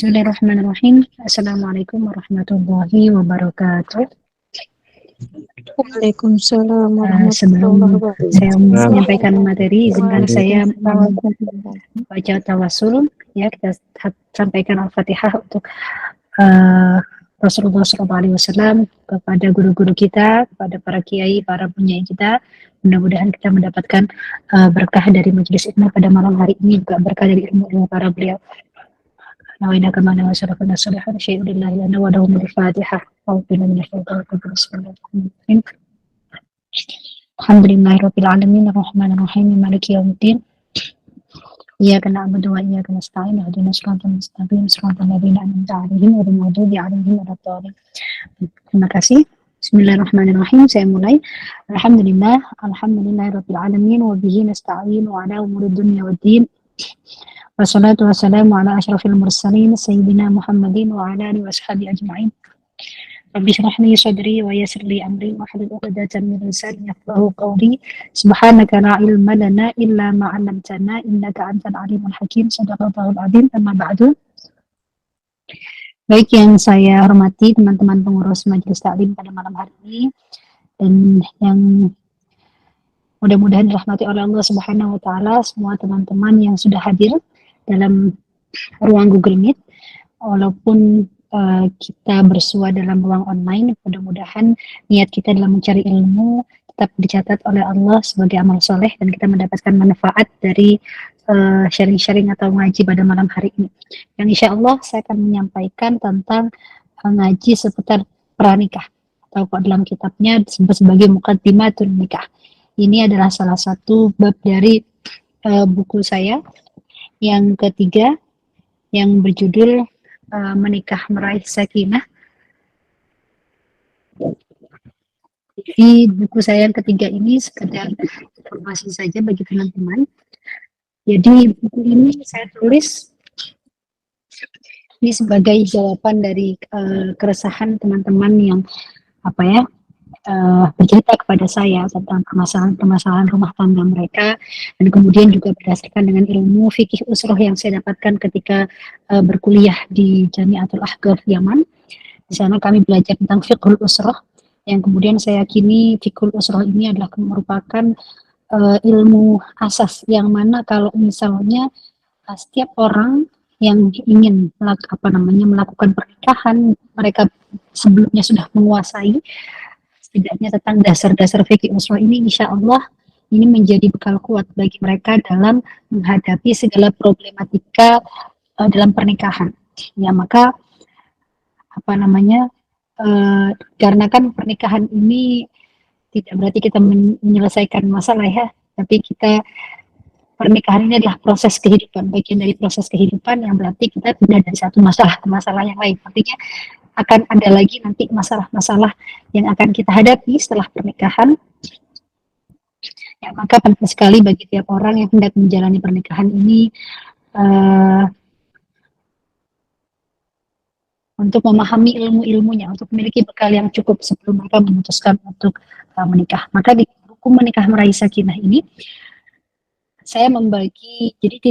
Bismillahirrahmanirrahim. Assalamualaikum warahmatullahi wabarakatuh. Waalaikumsalam Sebelum warahmatullahi wabarakatuh. saya menyampaikan materi, izinkan saya membaca tawasul. Ya, kita sampaikan Al-Fatihah untuk Rasulullah SAW, kepada guru-guru kita, kepada para kiai, para punyai kita. Mudah-mudahan kita mendapatkan berkah dari majelis ilmu pada malam hari ini, juga berkah dari ilmu para beliau. Nawaitu kama nawaitu salihan syai'un lillahi lana wa lahum al-Fatihah. Bismillahirrahmanirrahim. Alhamdulillahirabbil alamin arrahmanir rahim maliki yaumiddin. Iyyaka na'budu wa iyyaka nasta'in ihdinas siratal mustaqim siratal ladzina an'amta 'alaihim ghairil maghdubi 'alaihim waladdallin. Terima kasih. Bismillahirrahmanirrahim. Saya mulai. Alhamdulillahirabbil alamin wa bihi nasta'in wa 'ala umuri dunya waddin. Wassalatu wassalamu ala asyrafil mursalin sayyidina Muhammadin wa ala alihi washabihi ajma'in. Rabbi shrah li sadri wa yassir li amri wahlul 'uqdatam min lisani yafqahu qawli. Subhanaka la ilma lana illa ma 'allamtana innaka antal alimul hakim. Shadaqallahul azim. Amma ba'du. Baik, yang saya hormati teman-teman pengurus majelis taklim pada malam hari ini, dan yang mudah-mudahan dirahmati oleh Allah Subhanahu wa taala, semua teman-teman yang sudah hadir dalam ruang Google Meet, walaupun kita bersua dalam ruang online, mudah-mudahan niat kita dalam mencari ilmu tetap dicatat oleh Allah sebagai amal soleh dan kita mendapatkan manfaat dari sharing-sharing atau ngaji pada malam hari ini. Yang insya Allah saya akan menyampaikan tentang ngaji seputar pranikah, atau dalam kitabnya disebut sebagai Muqaddimatun Nikah. Ini adalah salah satu bab dari buku saya yang ketiga, yang berjudul Menikah Meraih Sakinah. Di buku saya yang ketiga ini sekedar informasi saja bagi teman-teman. Jadi buku ini saya tulis ini sebagai jawaban dari keresahan teman-teman yang bercerita kepada saya tentang permasalahan rumah tangga mereka, dan kemudian juga berdasarkan dengan ilmu fikih usroh yang saya dapatkan ketika berkuliah di Jamiatul Ahqaf Yaman. Di sana kami belajar tentang fiqhul usroh, yang kemudian saya yakini fiqhul usroh ini adalah merupakan ilmu asas yang mana kalau misalnya setiap orang yang ingin melakukan pernikahan, mereka sebelumnya sudah menguasai setidaknya tentang dasar-dasar fikih usroh ini, insya Allah ini menjadi bekal kuat bagi mereka dalam menghadapi segala problematika dalam pernikahan. Ya, maka karena kan pernikahan ini tidak berarti kita menyelesaikan masalah ya, tapi pernikahan ini adalah proses kehidupan, bagian dari proses kehidupan yang berarti kita pindah dari satu masalah ke masalah yang lain. Artinya akan ada lagi nanti masalah-masalah yang akan kita hadapi setelah pernikahan. Ya, maka penting sekali bagi tiap orang yang hendak menjalani pernikahan ini untuk memahami ilmu-ilmunya, untuk memiliki bekal yang cukup sebelum mereka memutuskan untuk menikah. Maka di buku Menikah Meraih Sakinah ini saya membagi, jadi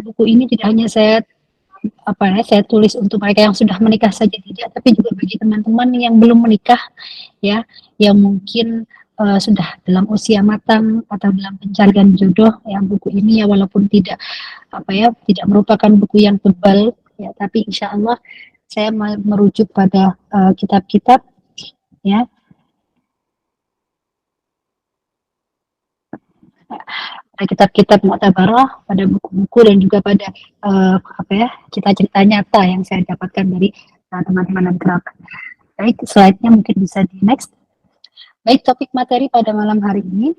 buku ini tidak hanya saya tulis untuk mereka yang sudah menikah saja, tidak, tapi juga bagi teman-teman yang belum menikah ya, yang mungkin sudah dalam usia matang atau dalam pencarian jodoh. Yang buku ini ya walaupun tidak merupakan buku yang tebal ya, tapi insya Allah saya merujuk pada kitab-kitab ya, kitab-kitab mu'tabarah, pada buku-buku, dan juga pada cerita-cerita nyata yang saya dapatkan dari teman-teman dan kerabat. Baik, slide-nya mungkin bisa di next. Baik, topik materi pada malam hari ini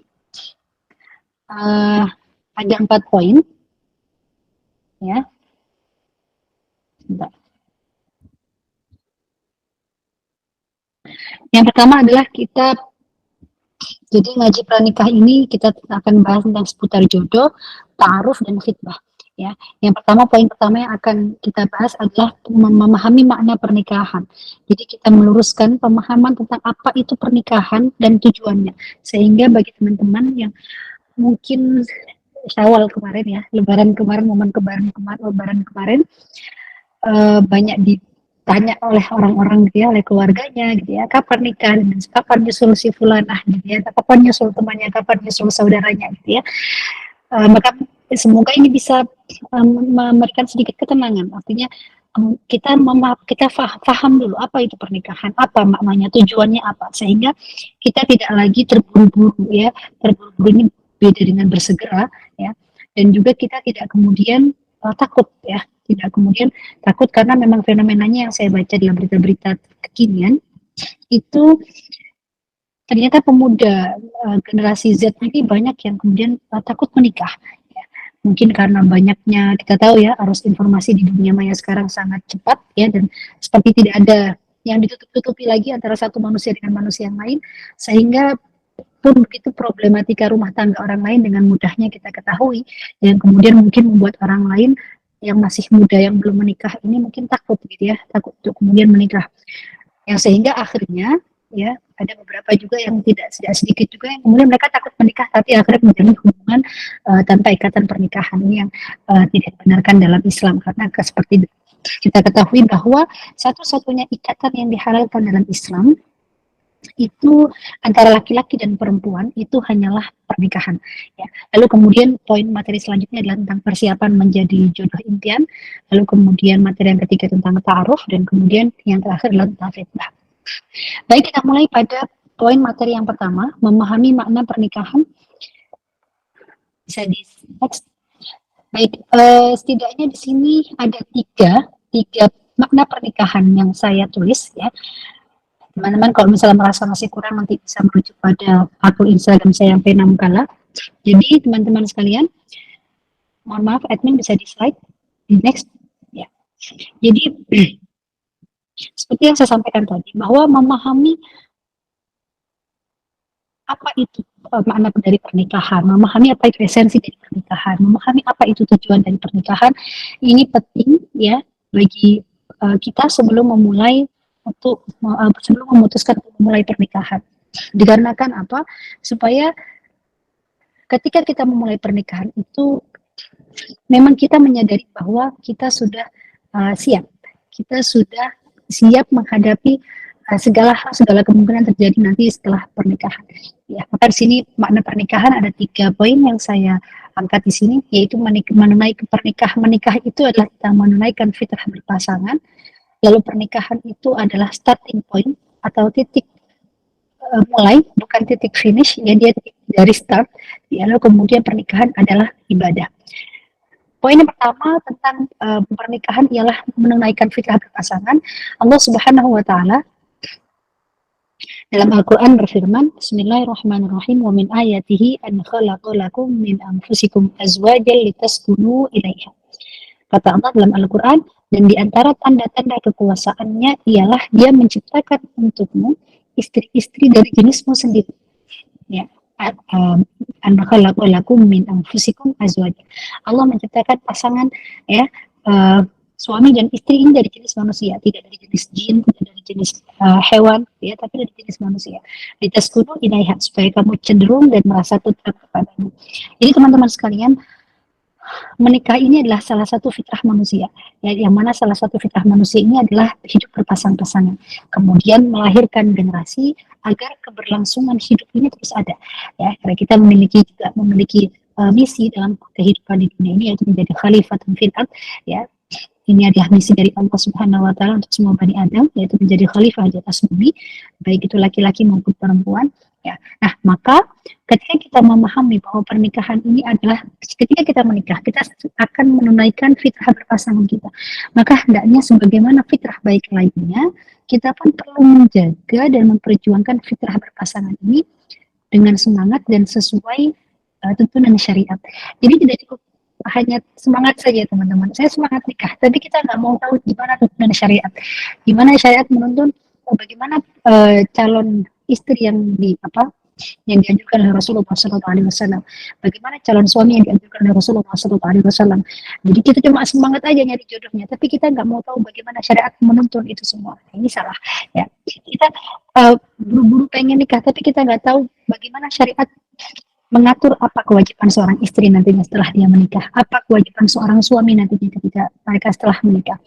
ada 4 poin ya. Sebentar. Yang pertama adalah jadi ngaji pranikah ini kita akan bahas tentang seputar jodoh, ta'aruf, dan khitbah. Ya, yang poin pertama yang akan kita bahas adalah memahami makna pernikahan. Jadi kita meluruskan pemahaman tentang apa itu pernikahan dan tujuannya. Sehingga bagi teman-teman yang mungkin Syawal kemarin ya, Lebaran kemarin, momen Lebaran kemarin, banyak ditanya oleh orang-orang gitu ya, oleh keluarganya gitu ya, kapan nikah, kapan nyusul si fulanah gitu ya, kapan nyusul temannya, kapan nyusul saudaranya gitu ya. Maka semoga ini bisa memberikan sedikit ketenangan. Artinya kita paham dulu apa itu pernikahan, apa maknanya, tujuannya apa, sehingga kita tidak lagi terburu-buru ya. Terburu-buru ini beda dengan bersegera ya. Dan juga kita tidak kemudian takut ya, tidak kemudian takut karena memang fenomenanya yang saya baca dalam berita-berita kekinian itu ternyata pemuda generasi Z ini banyak yang kemudian takut menikah. Ya. Mungkin karena banyaknya, kita tahu ya, arus informasi di dunia maya sekarang sangat cepat ya, dan seperti tidak ada yang ditutup-tutupi lagi antara satu manusia dengan manusia yang lain, sehingga pun begitu problematika rumah tangga orang lain dengan mudahnya kita ketahui, yang kemudian mungkin membuat orang lain yang masih muda yang belum menikah ini mungkin takut gitu ya, takut untuk kemudian menikah, yang sehingga akhirnya ya ada beberapa juga yang tidak sedikit juga yang kemudian mereka takut menikah tapi akhirnya menjalin hubungan tanpa ikatan pernikahan, ini yang tidak dibenarkan dalam Islam, karena seperti kita ketahui bahwa satu-satunya ikatan yang dihalalkan dalam Islam itu antara laki-laki dan perempuan itu hanyalah pernikahan ya. Lalu kemudian poin materi selanjutnya adalah tentang persiapan menjadi jodoh impian, lalu kemudian materi yang ketiga tentang ta'aruf, dan kemudian yang terakhir adalah tentang fitnah. Baik, kita mulai pada poin materi yang pertama, memahami makna pernikahan. Bisa di next. Baik, setidaknya di sini ada tiga makna pernikahan yang saya tulis ya. Teman-teman kalau misalnya merasa masih kurang, nanti bisa merujuk pada akun Instagram saya yang P6kala. Jadi teman-teman sekalian, mohon maaf admin bisa di slide di next ya. Jadi seperti yang saya sampaikan tadi, bahwa memahami apa itu makna dari pernikahan, memahami apa itu esensi dari pernikahan, memahami apa itu tujuan dari pernikahan, ini penting ya bagi kita sebelum memulai sebelum memutuskan untuk memulai pernikahan. Dikarenakan apa? Supaya ketika kita memulai pernikahan itu memang kita menyadari bahwa kita sudah siap, kita sudah siap menghadapi segala hal, segala kemungkinan terjadi nanti setelah pernikahan. Ya, maka di sini makna pernikahan ada 3 poin yang saya angkat di sini, yaitu menikah itu adalah kita menunaikan fitrah berpasangan. Lalu pernikahan itu adalah starting point atau titik mulai, bukan titik finish, ya dia dari start. Ya, lalu kemudian pernikahan adalah ibadah. Poin yang pertama tentang pernikahan ialah menunaikan fitrah berpasangan. Allah Subhanahu wa taala dalam Al-Qur'an berfirman, Bismillahirrahmanirrahim, wa min ayatihi an khalaqa lakum min anfusikum azwajan litaskunu ilaiha. Kata Allah dalam Al-Quran, dan di antara tanda-tanda kekuasaannya ialah dia menciptakan untukmu istri-istri dari jenismu sendiri. Ya. Min anfusikum azwaja. Allah menciptakan pasangan ya, suami dan istri ini dari jenis manusia, tidak dari jenis jin, tidak dari jenis hewan, ya, tapi dari jenis manusia. Litaskunu ilaiha, supaya kamu cenderung dan merasa tentram kepadanya. Jadi teman-teman sekalian, menikah ini adalah salah satu fitrah manusia, ya, yang mana salah satu fitrah manusia ini adalah hidup berpasang-pasangan, kemudian melahirkan generasi agar keberlangsungan hidup ini terus ada, ya, karena kita memiliki misi dalam kehidupan di dunia ini, yaitu menjadi khalifatun fil ard, ya. Ini adalah misi dari Allah Subhanahu wa taala untuk semua Bani Adam, yaitu menjadi khalifah di atas bumi, baik itu laki-laki maupun perempuan. Ya. Nah, maka ketika kita memahami bahwa pernikahan ini adalah ketika kita menikah, kita akan menunaikan fitrah berpasangan kita. Maka hendaknya sebagaimana fitrah baik lainnya, kita pun perlu menjaga dan memperjuangkan fitrah berpasangan ini dengan semangat dan sesuai tuntunan syariat. Jadi tidak cukup hanya semangat saja teman-teman. Saya semangat nikah, tapi kita nggak mau tahu gimana tuntunan syariat, gimana syariat menuntun, bagaimana calon istri yang dianjurkan oleh Rasulullah SAW, bagaimana calon suami yang dianjurkan oleh Rasulullah SAW. Jadi kita cuma semangat aja nyari jodohnya, tapi kita nggak mau tahu bagaimana syariat menuntun itu semua. Ini salah. Ya, kita buru-buru pengen nikah, tapi kita nggak tahu bagaimana syariat mengatur apa kewajiban seorang istri nantinya setelah dia menikah, apa kewajiban seorang suami nantinya ketika mereka setelah menikah.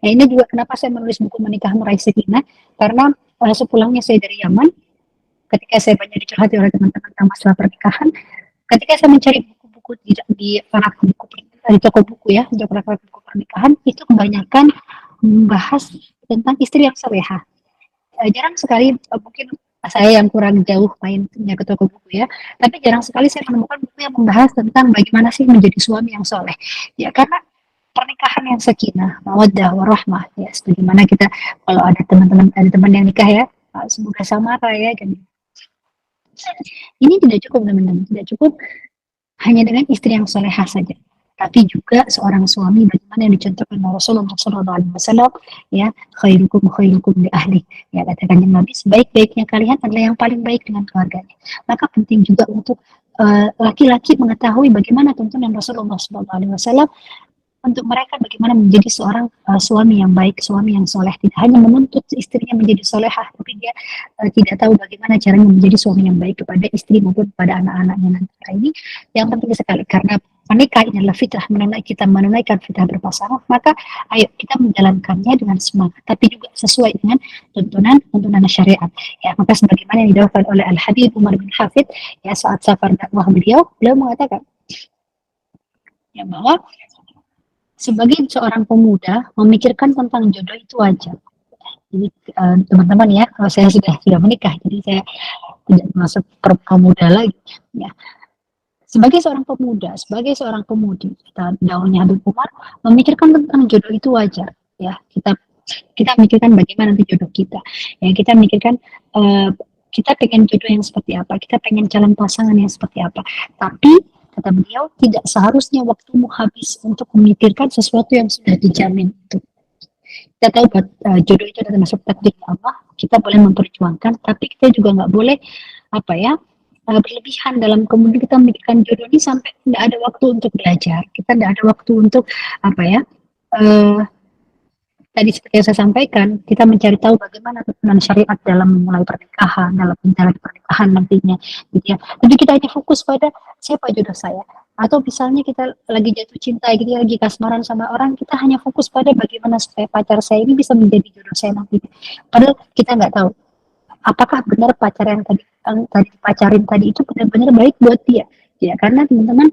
Nah, ini juga kenapa saya menulis buku Menikah Meraih Sakinah, karena sepulangnya saya dari Yaman, ketika saya banyak dicurhati oleh teman-teman tentang masalah pernikahan, ketika saya mencari buku-buku di rak buku di toko buku ya, di rak buku pernikahan, itu kebanyakan membahas tentang istri yang soleha. Jarang sekali, mungkin saya yang kurang jauh mainnya ke toko buku ya, tapi jarang sekali saya menemukan buku yang membahas tentang bagaimana sih menjadi suami yang soleh. Ya karena pernikahan yang sakinah, mawaddah, warahmah, ya sebagaimana kita kalau ada teman yang nikah ya, semoga sama ya kan. Ini tidak cukup teman-teman, tidak cukup hanya dengan istri yang solehah saja, tapi juga seorang suami bagaimana yang dicontohkan oleh Rasulullah SAW, ya, khairukum li ahli, ya katakan yang Nabi, sebaik-baiknya kalian adalah yang paling baik dengan keluarganya. Maka penting juga untuk laki-laki mengetahui bagaimana tuntunan Rasulullah SAW untuk mereka bagaimana menjadi seorang suami yang baik, suami yang soleh, tidak hanya menuntut istrinya menjadi solehah, tapi dia tidak tahu bagaimana caranya menjadi suami yang baik kepada istri maupun kepada anak-anaknya nanti. Nah, ini yang penting sekali karena menikah ini adalah fitrah, kita menunaikan fitrah berpasangan, maka ayo kita menjalankannya dengan semangat, tapi juga sesuai dengan tuntunan syariat. Ya, maka sebagaimana yang didakwakan oleh Al Habib Umar bin Hafid, ya saat safar dakwah beliau mengatakan ya bahwa sebagai seorang pemuda memikirkan tentang jodoh itu wajar. Jadi teman-teman ya, kalau saya sudah menikah, jadi saya tidak masuk pemuda lagi. Ya. Sebagai seorang pemuda, sebagai seorang pemudi, kita daunnya Habib Umar memikirkan tentang jodoh itu wajar. Ya, kita mikirkan bagaimana nanti jodoh kita. Ya, kita mikirkan kita pengen jodoh yang seperti apa, kita pengen calon pasangan yang seperti apa. Tapi kata beliau, tidak seharusnya waktumu habis untuk memikirkan sesuatu yang sudah dijamin. Kita tahu jodoh itu adalah termasuk takdir Allah, kita boleh memperjuangkan, tapi kita juga nggak boleh berlebihan dalam kemudian kita memikirkan jodoh ini sampai tidak ada waktu untuk belajar, kita tidak ada waktu untuk tadi seperti yang saya sampaikan, kita mencari tahu bagaimana tuntunan syariat dalam memulai pernikahan, dalam menjalani pernikahan nantinya, gitu ya. Tapi kita hanya fokus pada siapa jodoh saya, atau misalnya kita lagi jatuh cinta, gitu ya, lagi kasmaran sama orang, kita hanya fokus pada bagaimana supaya pacar saya ini bisa menjadi jodoh saya nanti. Padahal kita nggak tahu apakah benar pacaran yang tadi pacarin tadi itu benar-benar baik buat dia, ya. Karena teman-teman,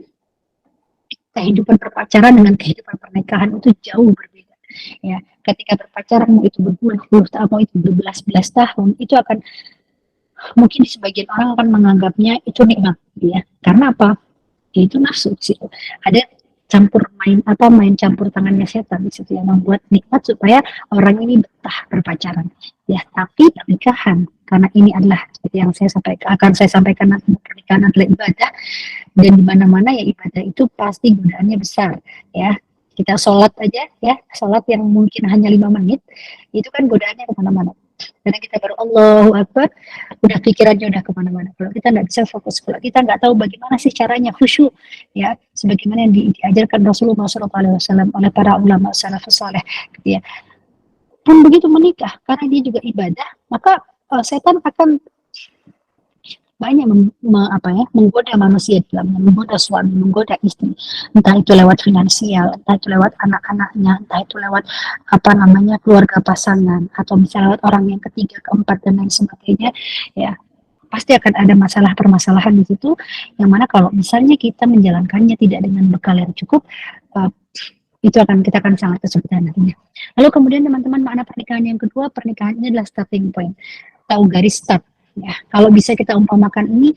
kehidupan berpacaran dengan kehidupan pernikahan itu jauh berbeda. Ya, ketika berpacaran mau itu berpuluh-puluh tahun, mau itu berbelas-belas tahun, itu akan mungkin di sebagian orang akan menganggapnya itu nikmat, ya. Karena apa? Ya, itu nafsu sih. Ada main campur tangannya setan di situ yang membuat nikmat supaya orang ini betah berpacaran. Ya, tapi pernikahan karena ini adalah seperti yang saya sampaikan nanti, pernikahan adalah ibadah dan di mana-mana ya ibadah itu pasti godaannya besar, ya. Kita sholat aja ya, sholat yang mungkin hanya 5 menit, itu kan godaannya kemana-mana. Karena kita baru Allahu Akbar, udah pikirannya udah kemana-mana. Kalau kita nggak bisa fokus, kalau kita nggak tahu bagaimana sih caranya khusyuk, ya, sebagaimana yang diajarkan Rasulullah SAW oleh para ulama salafus saleh, gitu ya. Pun begitu menikah, karena dia juga ibadah, maka setan akan banyak menggoda manusia dalamnya, menggoda suami, menggoda istri, entah itu lewat finansial, entah itu lewat anak-anaknya, entah itu lewat keluarga pasangan, atau misalnya lewat orang yang ketiga, keempat dan lain sebagainya, ya pasti akan ada permasalahan di situ, yang mana kalau misalnya kita menjalankannya tidak dengan bekal yang cukup, kita akan sangat kesulitan nantinya. Lalu kemudian teman-teman, makna pernikahan yang kedua, pernikahan ini adalah starting point, tahu garis start. Ya, kalau bisa kita umpamakan ini,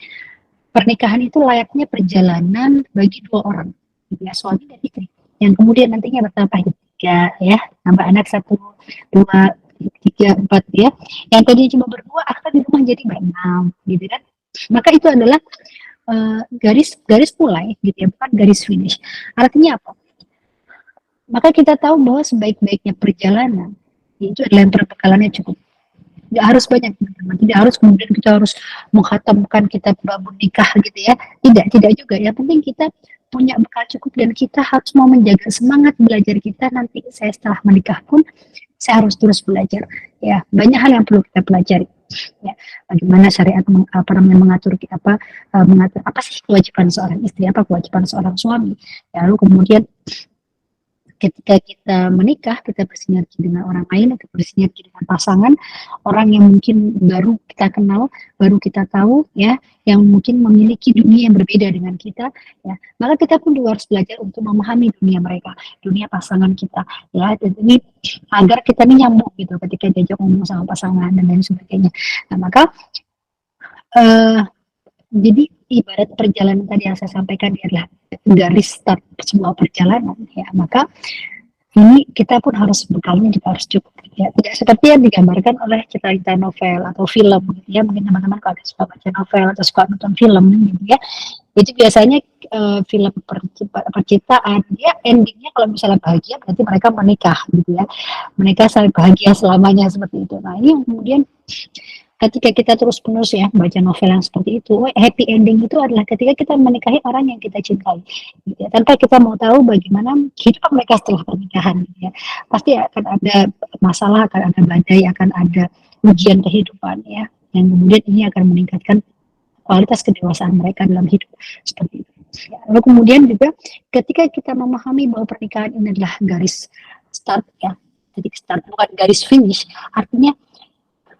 pernikahan itu layaknya perjalanan bagi dua orang, ya, suami dan istri, yang kemudian nantinya bertambah tiga, ya, tambah anak 1, 2, 3, 4, ya, yang tadinya cuma berdua akan di rumah jadi berenam, gitu kan. Maka itu adalah garis mulai, gitu ya, bukan garis finish. Artinya apa? Maka kita tahu bahwa sebaik-baiknya perjalanan itu adalah yang perbekalannya cukup. Tidak harus banyak teman-teman, tidak harus kemudian kita harus menghatamkan kitab babun nikah gitu ya, tidak juga. Yang penting kita punya bekal cukup dan kita harus mau menjaga semangat belajar kita. Nanti saya setelah menikah pun saya harus terus belajar, ya, banyak hal yang perlu kita pelajari. ya, bagaimana syariat mengatur mengatur apa sih kewajiban seorang istri, apa kewajiban seorang suami. Ya, lalu kemudian ketika kita menikah, kita bersinergi dengan orang lain, atau bersinergi dengan pasangan, orang yang mungkin baru kita kenal, baru kita tahu, ya, yang mungkin memiliki dunia yang berbeda dengan kita, ya, maka kita pun juga harus belajar untuk memahami dunia mereka, dunia pasangan kita, ya, dan ini agar kita ini nyambung gitu ketika diajak ngomong sama pasangan dan lain sebagainya. Nah, maka jadi ibarat perjalanan tadi yang saya sampaikan adalah garis start sebuah perjalanan, ya, maka ini kita pun harus bekalnya juga harus cukup, ya, tidak seperti yang digambarkan oleh cerita novel atau film gitu ya. Mungkin teman-teman kalau ada suka baca novel atau suka nonton film gitu ya, itu biasanya film percintaan dia endingnya kalau misalnya bahagia berarti mereka menikah gitu ya, mereka saling bahagia selamanya seperti itu. Nah, ini yang kemudian ketika kita terus-menerus ya baca novel yang seperti itu, happy ending itu adalah ketika kita menikahi orang yang kita cintai, gitu ya, tanpa kita mau tahu bagaimana kehidupan mereka setelah pernikahan, gitu ya. Pasti akan ada masalah, akan ada badai, akan ada ujian kehidupan, ya, yang kemudian ini akan meningkatkan kualitas kedewasaan mereka dalam hidup seperti itu. Ya, lalu kemudian juga ketika kita memahami bahwa pernikahan ini adalah garis start, ya, titik start bukan garis finish, artinya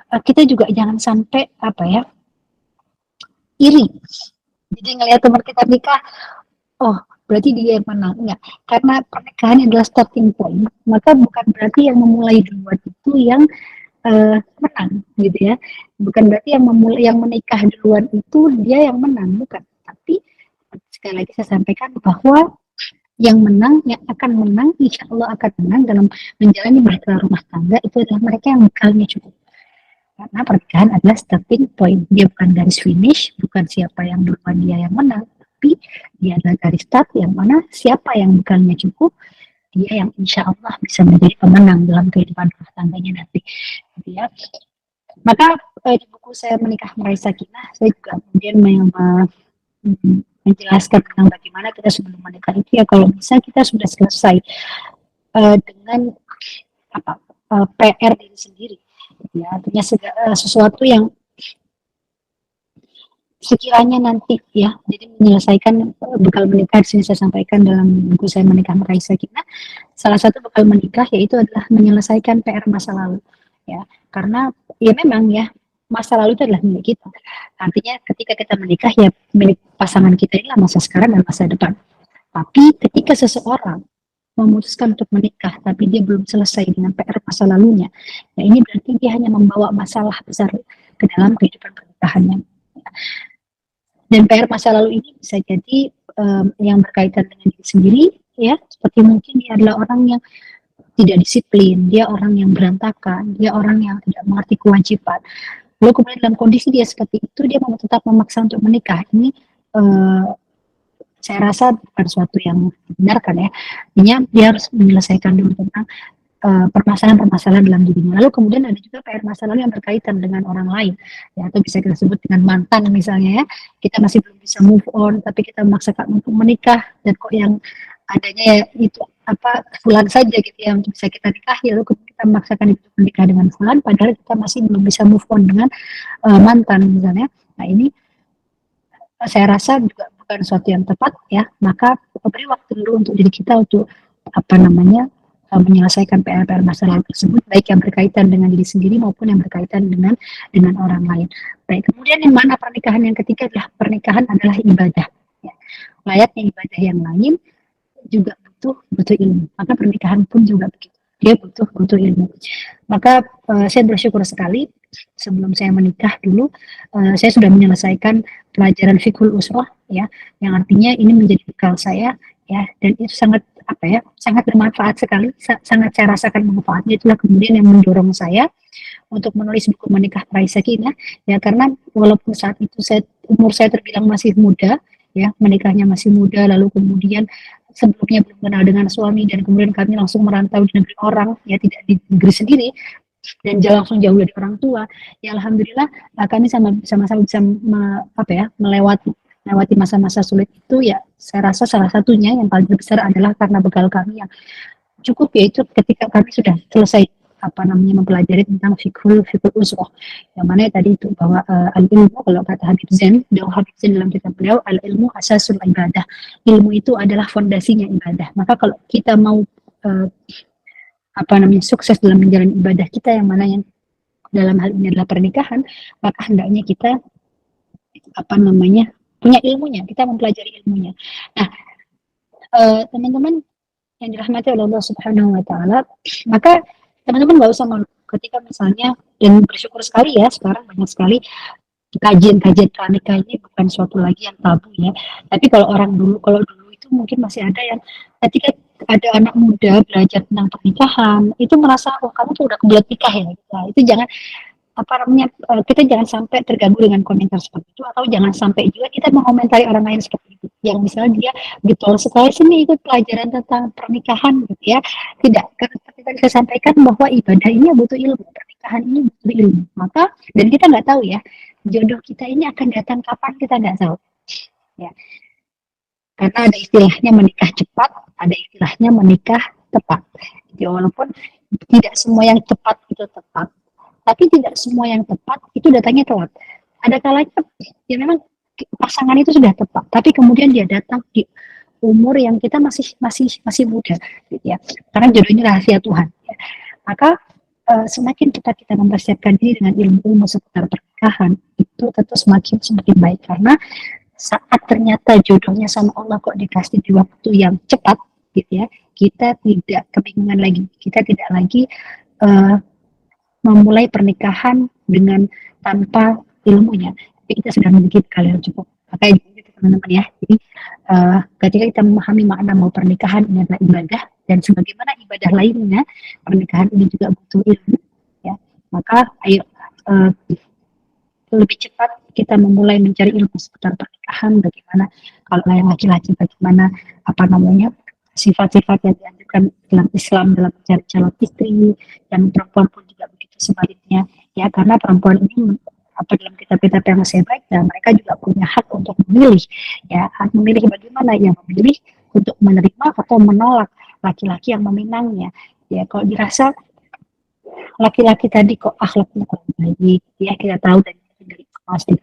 kita juga jangan sampai iri. Jadi ngelihat teman kita nikah, oh berarti dia yang menang. Enggak, karena pernikahan adalah starting point, maka bukan berarti yang memulai duluan itu yang menang, gitu ya. Bukan berarti yang menikah duluan itu dia yang menang, bukan. Tapi sekali lagi saya sampaikan bahwa yang menang, yang akan menang, insya Allah akan menang dalam menjalani bahtera rumah tangga itu adalah mereka yang bekalnya cukup. Karena pernikahan adalah starting point, dia bukan garis finish, bukan siapa yang duluan dia yang menang, tapi dia adalah garis start yang mana siapa yang bekalnya cukup, dia yang insya Allah bisa menjadi pemenang dalam kehidupan rumah tangganya nanti, gitu ya. Maka di buku saya Menikah Meraih Sakinah, saya juga kemudian menjelaskan tentang bagaimana kita sebelum menikah itu ya, kalau bisa kita sudah selesai dengan PR diri sendiri. Ya, artinya sesuatu yang sekiranya nanti ya, jadi menyelesaikan bekal menikah. Di sini saya sampaikan dalam buku saya Menikah Meraih Sakinah, salah satu bekal menikah yaitu adalah menyelesaikan PR masa lalu, ya, karena ya memang ya masa lalu itu adalah milik kita. Artinya ketika kita menikah ya milik pasangan kita inilah masa sekarang dan masa depan. Tapi ketika seseorang memutuskan untuk menikah tapi dia belum selesai dengan PR masa lalunya, ya ini berarti dia hanya membawa masalah besar ke dalam kehidupan pernikahannya. Dan PR masa lalu ini bisa jadi yang berkaitan dengan diri sendiri, ya, seperti mungkin dia adalah orang yang tidak disiplin, dia orang yang berantakan, dia orang yang tidak mengerti kewajiban. Lalu kemudian dalam kondisi dia seperti itu, dia mau tetap memaksa untuk menikah. Ini saya rasa bukan suatu yang dibenarkan ya. Dia harus menyelesaikan dulu tentang permasalahan-permasalahan dalam dirinya. Lalu kemudian ada juga PR masa lalu yang berkaitan dengan orang lain, ya, atau bisa kita sebut dengan mantan misalnya ya. Kita masih belum bisa move on, tapi kita memaksakan untuk menikah, dan kok yang adanya ya itu fulan saja gitu ya untuk bisa kita nikahi, lalu kita memaksakan itu menikah dengan fulan, padahal kita masih belum bisa move on dengan mantan misalnya. Nah ini saya rasa juga bukan sesuatu yang tepat ya. Maka beri waktu dulu untuk diri kita untuk menyelesaikan PR-PR masalah tersebut, baik yang berkaitan dengan diri sendiri maupun yang berkaitan dengan orang lain. Baik, kemudian yang mana pernikahan yang ketiga adalah pernikahan adalah ibadah. Ya. Layaknya ibadah yang lain juga butuh ilmu. Maka pernikahan pun juga begitu. Dia butuh ilmu. Maka saya bersyukur sekali sebelum saya menikah dulu saya sudah menyelesaikan pelajaran fiqhul usrah ya, yang artinya ini menjadi bekal saya ya, dan itu sangat sangat bermanfaat sekali, sangat saya rasakan manfaatnya. Itulah kemudian yang mendorong saya untuk menulis buku Menikah Meraih Sakinah ya, karena walaupun saat itu umur saya terbilang masih muda ya, menikahnya masih muda, lalu kemudian sebelumnya belum kenal dengan suami, dan kemudian kami langsung merantau di negeri orang ya, tidak di negeri sendiri, dan langsung jauh dari orang tua ya. Alhamdulillah kami sama-sama bisa melewati masa-masa sulit itu ya. Saya rasa salah satunya yang paling besar adalah karena bekal kami yang cukup, yaitu ketika kami sudah selesai mempelajari tentang fikul usroh, yang mana tadi itu bahwa al ilmu, kalau kata Habib Zain dalam kitab beliau, al ilmu asasul ibadah, ilmu itu adalah fondasinya ibadah. Maka kalau kita mau uh, sukses dalam menjalani ibadah kita, yang mana yang dalam hal ini adalah pernikahan, maka hendaknya kita punya ilmunya, kita mempelajari ilmunya. Nah, teman-teman yang dirahmati oleh Allah Subhanahu wa taala, maka teman-teman nggak usah malu ketika misalnya, dan bersyukur sekali ya sekarang banyak sekali kajian-kajian pranikah ini bukan suatu lagi yang tabu ya. Tapi kalau dulu itu mungkin masih ada yang ketika ada anak muda belajar tentang pernikahan itu merasa, oh kamu tuh udah kebelet nikah ya. Nah, itu jangan kita jangan sampai terganggu dengan komentar seperti itu, atau jangan sampai juga kita mengomentari orang lain seperti itu, yang misalnya dia getol sekali sini ikut pelajaran tentang pernikahan gitu ya. Tidak, karena seperti tadi saya sampaikan bahwa ibadah ini butuh ilmu, pernikahan ini butuh ilmu. Maka, dan kita nggak tahu ya jodoh kita ini akan datang kapan, kita nggak tahu ya, karena ada istilahnya menikah cepat, ada istilahnya menikah tepat. Jadi walaupun tidak semua yang cepat itu tepat, tapi tidak semua yang tepat itu datangnya telat. Ada kalanya ya memang pasangan itu sudah tepat, tapi kemudian dia datang di umur yang kita masih muda, gitu ya. Karena jodoh ini rahasia Tuhan. Ya. Maka semakin kita mempersiapkan diri dengan ilmu seputar pernikahan, itu tentu semakin baik, karena saat ternyata jodohnya sama Allah kok dikasih di waktu yang cepat, gitu ya, kita tidak kebingungan lagi, kita tidak lagi memulai pernikahan dengan tanpa ilmunya, tapi kita sudah memiliki bekal yang cukup. Makanya gitu teman-teman ya. Jadi ketika kita memahami makna mau pernikahan ini adalah ibadah, dan sebagaimana ibadah lainnya, pernikahan ini juga butuh ilmu. Ya, maka ayo lebih cepat kita memulai mencari ilmu seputar pernikahan. Bagaimana kalau yang laki-laki, bagaimana sifat-sifat yang dianjurkan dalam Islam dalam mencari calon istri, dan perempuan pun juga begitu sebaliknya ya, karena perempuan ini dalam kitab-kitab yang saya baca, mereka juga punya hak untuk memilih ya, hak memilih bagaimana, yang memilih untuk menerima atau menolak laki-laki yang meminangnya ya. Kalau dirasa laki-laki tadi kok akhlaknya kurang baik ya, kita tahu dari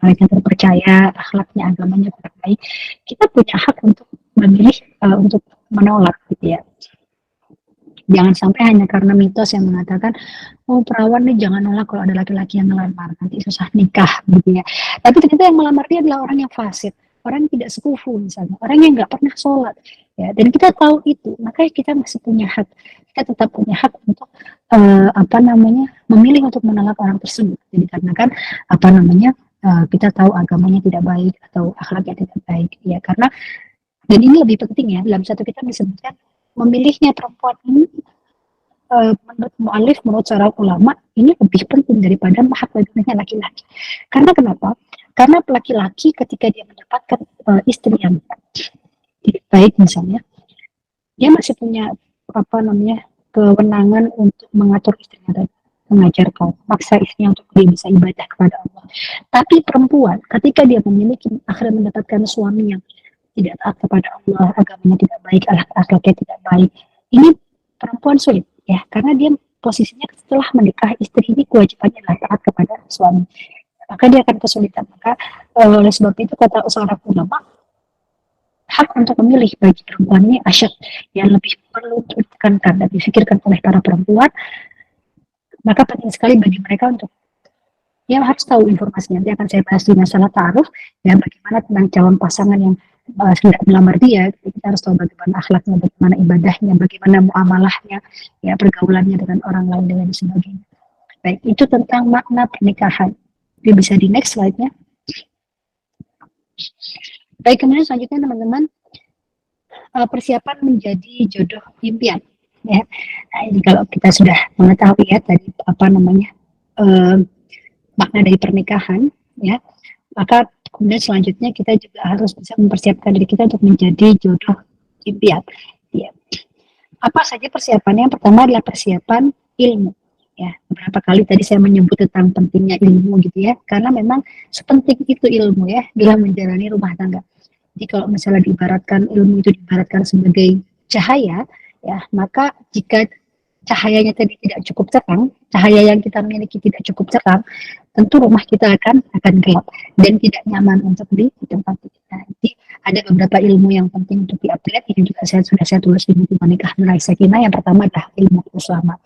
mereka terpercaya, akhlaknya, agamanya kurang baik, kita punya hak untuk memilih untuk menolak gitu ya. Jangan sampai hanya karena mitos yang mengatakan, oh perawan nih jangan nolak kalau ada laki-laki yang melamar, nanti susah nikah gitu ya. Tapi ternyata yang melamar dia adalah orang yang fasik, orang yang tidak sekufu misalnya, orang yang nggak pernah sholat ya. Dan kita tahu itu, makanya kita masih punya hak, kita tetap punya hak untuk memilih untuk menolak orang tersebut. Jadi karena kan kita tahu agamanya tidak baik atau akhlaknya tidak baik ya. Karena, dan ini lebih penting ya, dalam satu kitab disebutkan memilihnya perempuan ini menurut mu'alif, menurut para ulama, ini lebih penting daripada hak bagaimana laki-laki. Karena kenapa? Karena laki-laki ketika dia mendapatkan istri yang tidak baik misalnya, dia masih punya kewenangan untuk mengatur istrinya tadi, mengajarkan, maksa istrinya untuk dia bisa ibadah kepada Allah. Tapi perempuan ketika dia memiliki, akhirnya mendapatkan suami yang tidak taat kepada Allah, agamanya tidak baik, akhlaknya tidak baik, ini perempuan sulit ya, karena dia posisinya setelah menikah, istri ini kewajibannya adalah taat kepada suami, maka dia akan kesulitan. Maka oleh sebab itu kata seorang ulama, hak untuk memilih bagi perempuan ini asyad, yang lebih perlu ditekankan dan difikirkan oleh para perempuan. Maka penting sekali bagi mereka untuk harus tahu informasinya. Nanti akan saya bahas di masalah ta'aruf ya, bagaimana tentang calon pasangan yang tidak melamar dia, kita harus tahu bagaimana akhlaknya, bagaimana ibadahnya, bagaimana muamalahnya, ya pergaulannya dengan orang lain dan sebagainya. Baik, itu tentang makna pernikahan. Jadi bisa di next slide-nya. Baik, kemudian selanjutnya teman-teman, persiapan menjadi jodoh impian. Ya, nah, ini kalau kita sudah mengetahui ya tadi makna dari pernikahan, ya, maka kemudian selanjutnya kita juga harus bisa mempersiapkan diri kita untuk menjadi jodoh impian. Ya. Apa saja persiapannya? Yang pertama adalah persiapan ilmu. Ya, beberapa kali tadi saya menyebut tentang pentingnya ilmu gitu ya, karena memang sepenting itu ilmu ya dalam menjalani rumah tangga. Jadi kalau misalnya diibaratkan ilmu itu diibaratkan sebagai cahaya, ya maka jika cahayanya tadi tidak cukup terang, cahaya yang kita miliki tidak cukup terang, tentu rumah kita akan gelap dan tidak nyaman untuk di tempat kita. Jadi ada beberapa ilmu yang penting untuk di-upgrade. Ini juga sudah saya tulis di buku Menikah Meraih Sakinah. Yang pertama adalah ilmu keislaman,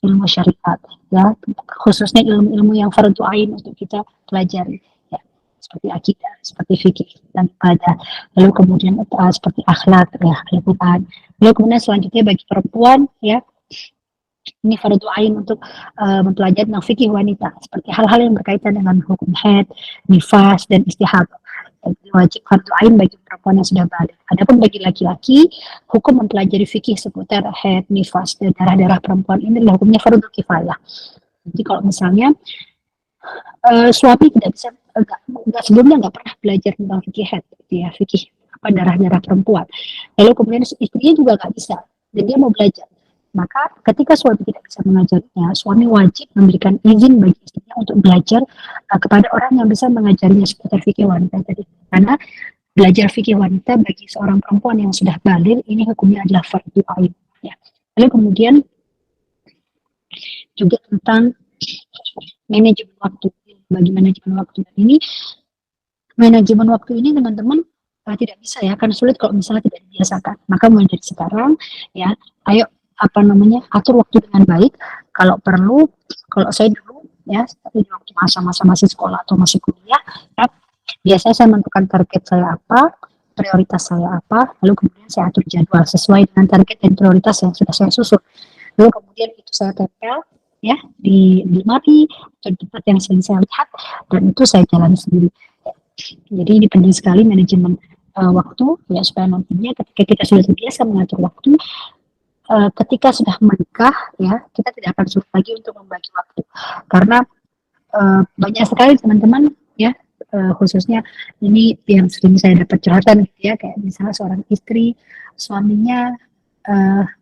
ilmu syariat, ya, khususnya ilmu-ilmu yang fardu ain untuk kita pelajari, ya, seperti akidah, seperti fikih dan ibadah. Lalu kemudian seperti akhlak, ya, Al-Quran. Lalu kemudian selanjutnya bagi perempuan, ya, ini fardu ain untuk mempelajari tentang fikih wanita, seperti hal-hal yang berkaitan dengan hukum haid, nifas, dan istihadah. Jadi wajib fardu ain bagi perempuan yang sudah balik. Adapun bagi laki-laki, hukum mempelajari fikih seputar haid, nifas, dan darah-darah perempuan ini adalah hukumnya fardu kifayah. Jadi kalau misalnya suami tidak bisa, sebelumnya nggak pernah belajar tentang fikih haid, ya, fikih apa darah-darah perempuan. Lalu kemudian istrinya juga nggak bisa, dan dia mau belajar. Maka ketika suami tidak bisa mengajarinya, suami wajib memberikan izin bagi istrinya untuk belajar kepada orang yang bisa mengajarinya seputar fikih wanita tadi. Karena belajar fikih wanita bagi seorang perempuan yang sudah balik ini hukumnya adalah fardu ain. Ya. Lalu kemudian juga tentang manajemen waktu. Bagi manajemen waktu ini, manajemen waktu ini teman-teman tidak bisa ya, kan sulit kalau misalnya tidak dibiasakan. Maka mulai dari sekarang, ya, ayo atur waktu dengan baik. Kalau perlu, kalau saya dulu ya, di waktu masa-masa masih sekolah atau masih kuliah, ya, biasanya saya menentukan target saya apa, prioritas saya apa, lalu kemudian saya atur jadwal sesuai dengan target dan prioritas yang sudah saya susun. Lalu kemudian itu saya tempel ya di lemari atau di tempat yang sering saya lihat, dan itu saya jalani sendiri. Jadi ini penting sekali manajemen waktu, ya, supaya nantinya ketika kita sudah terbiasa mengatur waktu, ketika sudah menikah, ya, kita tidak akan sulit lagi untuk membagi waktu, karena banyak sekali teman-teman, ya, khususnya ini yang sering saya dapat curhatan gitu ya, kayak misalnya seorang istri, suaminya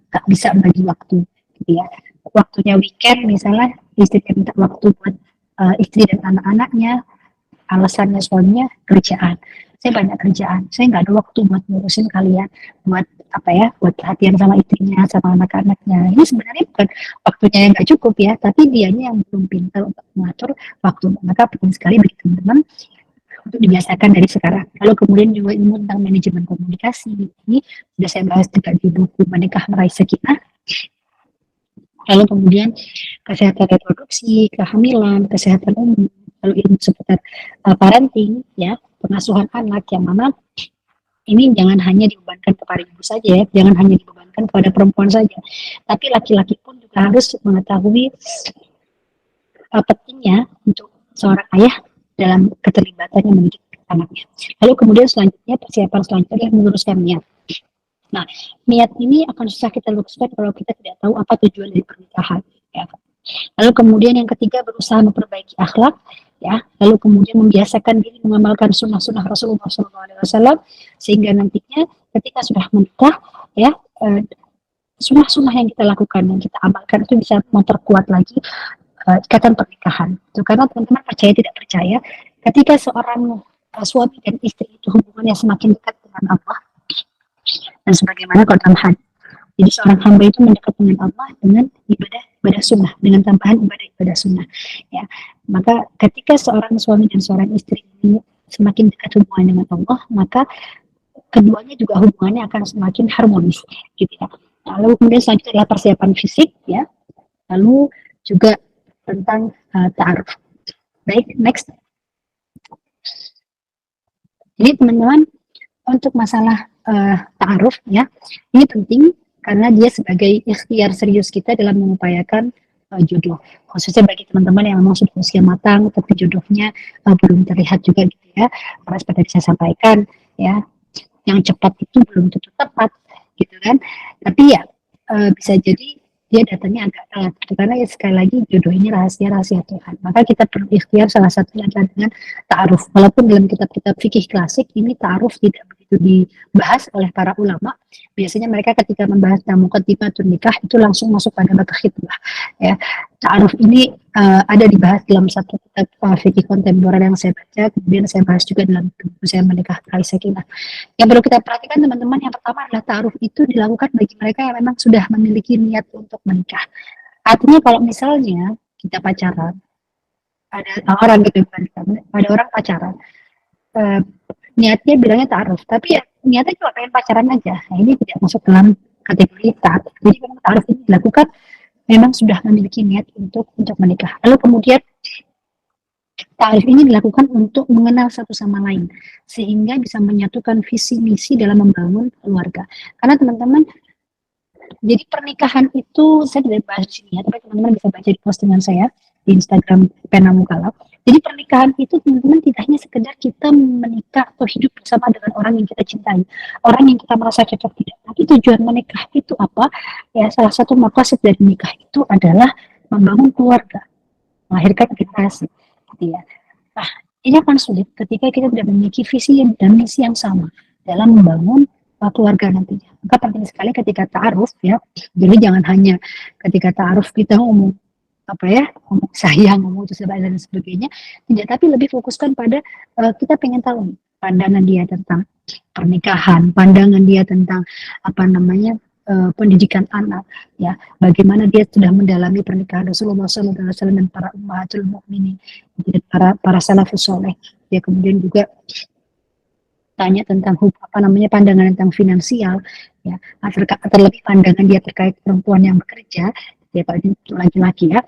gak bisa bagi waktu gitu ya, waktunya weekend misalnya istrinya minta waktu buat istri dan anak-anaknya, alasannya suaminya kerjaan. Saya banyak kerjaan, saya nggak ada waktu buat ngurusin kalian, buat buat perhatian sama istrinya, sama anak-anaknya. Ini sebenarnya bukan waktunya yang nggak cukup ya, tapi dianya yang belum pintar untuk mengatur waktu. Maka penting sekali bagi teman-teman untuk dibiasakan dari sekarang. Lalu kemudian juga ilmu tentang manajemen komunikasi, ini sudah saya bahas juga di buku Menikah Meraih Sakinah. Lalu kemudian kesehatan reproduksi, kehamilan, kesehatan umum, lalu ilmu seputar parenting, ya, pengasuhan anak, yang mana ini jangan hanya dibebankan kepada ibu saja ya, jangan hanya dibebankan kepada perempuan saja, tapi laki-laki pun juga harus mengetahui pentingnya untuk seorang ayah dalam keterlibatannya mendidik anaknya. Lalu kemudian selanjutnya, persiapan selanjutnya adalah meluruskan niat. Nah, niat ini akan susah kita luruskan kalau kita tidak tahu apa tujuan dari pernikahan. Ya. Lalu kemudian yang ketiga, berusaha memperbaiki akhlak, ya. Lalu kemudian membiasakan diri mengamalkan sunnah-sunnah Rasulullah SAW, sehingga nantinya ketika sudah menikah, ya, sunnah-sunnah yang kita lakukan, yang kita amalkan itu bisa memperkuat lagi ikatan pernikahan. Itu karena teman-teman percaya tidak percaya, ketika seorang suami dan istri itu hubungannya semakin dekat dengan Allah, dan sebagaimana kalau dalam hadis. Jadi seorang hamba itu mendekat dengan Allah dengan ibadah sunnah, dengan tambahan ibadah sunnah. Ya, maka ketika seorang suami dan seorang istri ini semakin dekat hubungan dengan Allah, maka keduanya juga hubungannya akan semakin harmonis, gitu ya. Lalu kemudian selanjutnya adalah persiapan fisik, ya. Lalu juga tentang ta'aruf. Baik, next. Jadi teman-teman, untuk masalah ta'aruf, ya, ini penting karena dia sebagai ikhtiar serius kita dalam mengupayakan jodoh, khususnya bagi teman-teman yang memang sudah usia matang tapi jodohnya belum terlihat juga gitu ya, karena seperti saya sampaikan ya, yang cepat itu belum tentu tepat gitu kan, tapi ya bisa jadi dia datangnya agak telat gitu, karena ya sekali lagi jodoh ini rahasia Tuhan. Maka kita perlu ikhtiar, salah satunya adalah dengan ta'aruf. Walaupun dalam kitab-kitab fikih klasik ini ta'aruf tidak itu dibahas oleh para ulama, biasanya mereka ketika membahas tentang muqaddimatun nikah itu langsung masuk pada bab khitbah ya. Ta'aruf ini ada dibahas dalam satu kitab fikih kontemporer yang saya baca, kemudian saya bahas juga dalam buku saya Menikah Raih Sakinah. Yang perlu kita perhatikan teman-teman, yang pertama adalah ta'aruf itu dilakukan bagi mereka yang memang sudah memiliki niat untuk menikah. Artinya kalau misalnya kita pacaran, ada orang gitu kan, ada orang pacaran, eh, niatnya bilangnya ta'aruf, tapi ya niatnya cuma pengen pacaran aja. Nah, ini tidak masuk dalam kategori ta'aruf. Jadi memang ta'aruf ini dilakukan memang sudah memiliki niat untuk menikah. Lalu kemudian ta'aruf ini dilakukan untuk mengenal satu sama lain sehingga bisa menyatukan visi misi dalam membangun keluarga. Karena teman-teman, jadi pernikahan itu saya tidak bahas di sini ya, tapi teman-teman bisa baca di postingan saya di Instagram Pena Mukalaf. Jadi pernikahan itu teman-teman tidak hanya sekedar kita menikah atau hidup bersama dengan orang yang kita cintai, orang yang kita merasa cocok, tidak. Tapi tujuan menikah itu apa? Ya salah satu maqasid dari nikah itu adalah membangun keluarga, melahirkan generasi, gitu ya. Nah, ini akan sulit ketika kita tidak memiliki visi dan misi yang sama dalam membangun keluarga nantinya. Maka penting sekali ketika ta'aruf ya. Jadi jangan hanya ketika ta'aruf kita ngomong apa ya, ngomong sayang, ngomong itu dan sebagainya, tidak, tapi lebih fokuskan pada kita pengen tahu nih, pandangan dia tentang pernikahan, pandangan dia tentang apa namanya pendidikan anak, ya, bagaimana dia sudah mendalami pernikahan Rasulullah SAW dan para ummahatul mukminin, para salafus soleh. Dia kemudian juga tanya tentang apa namanya pandangan tentang finansial, ya, terlebih pandangan dia terkait perempuan yang bekerja, ya kalau itu laki-laki ya.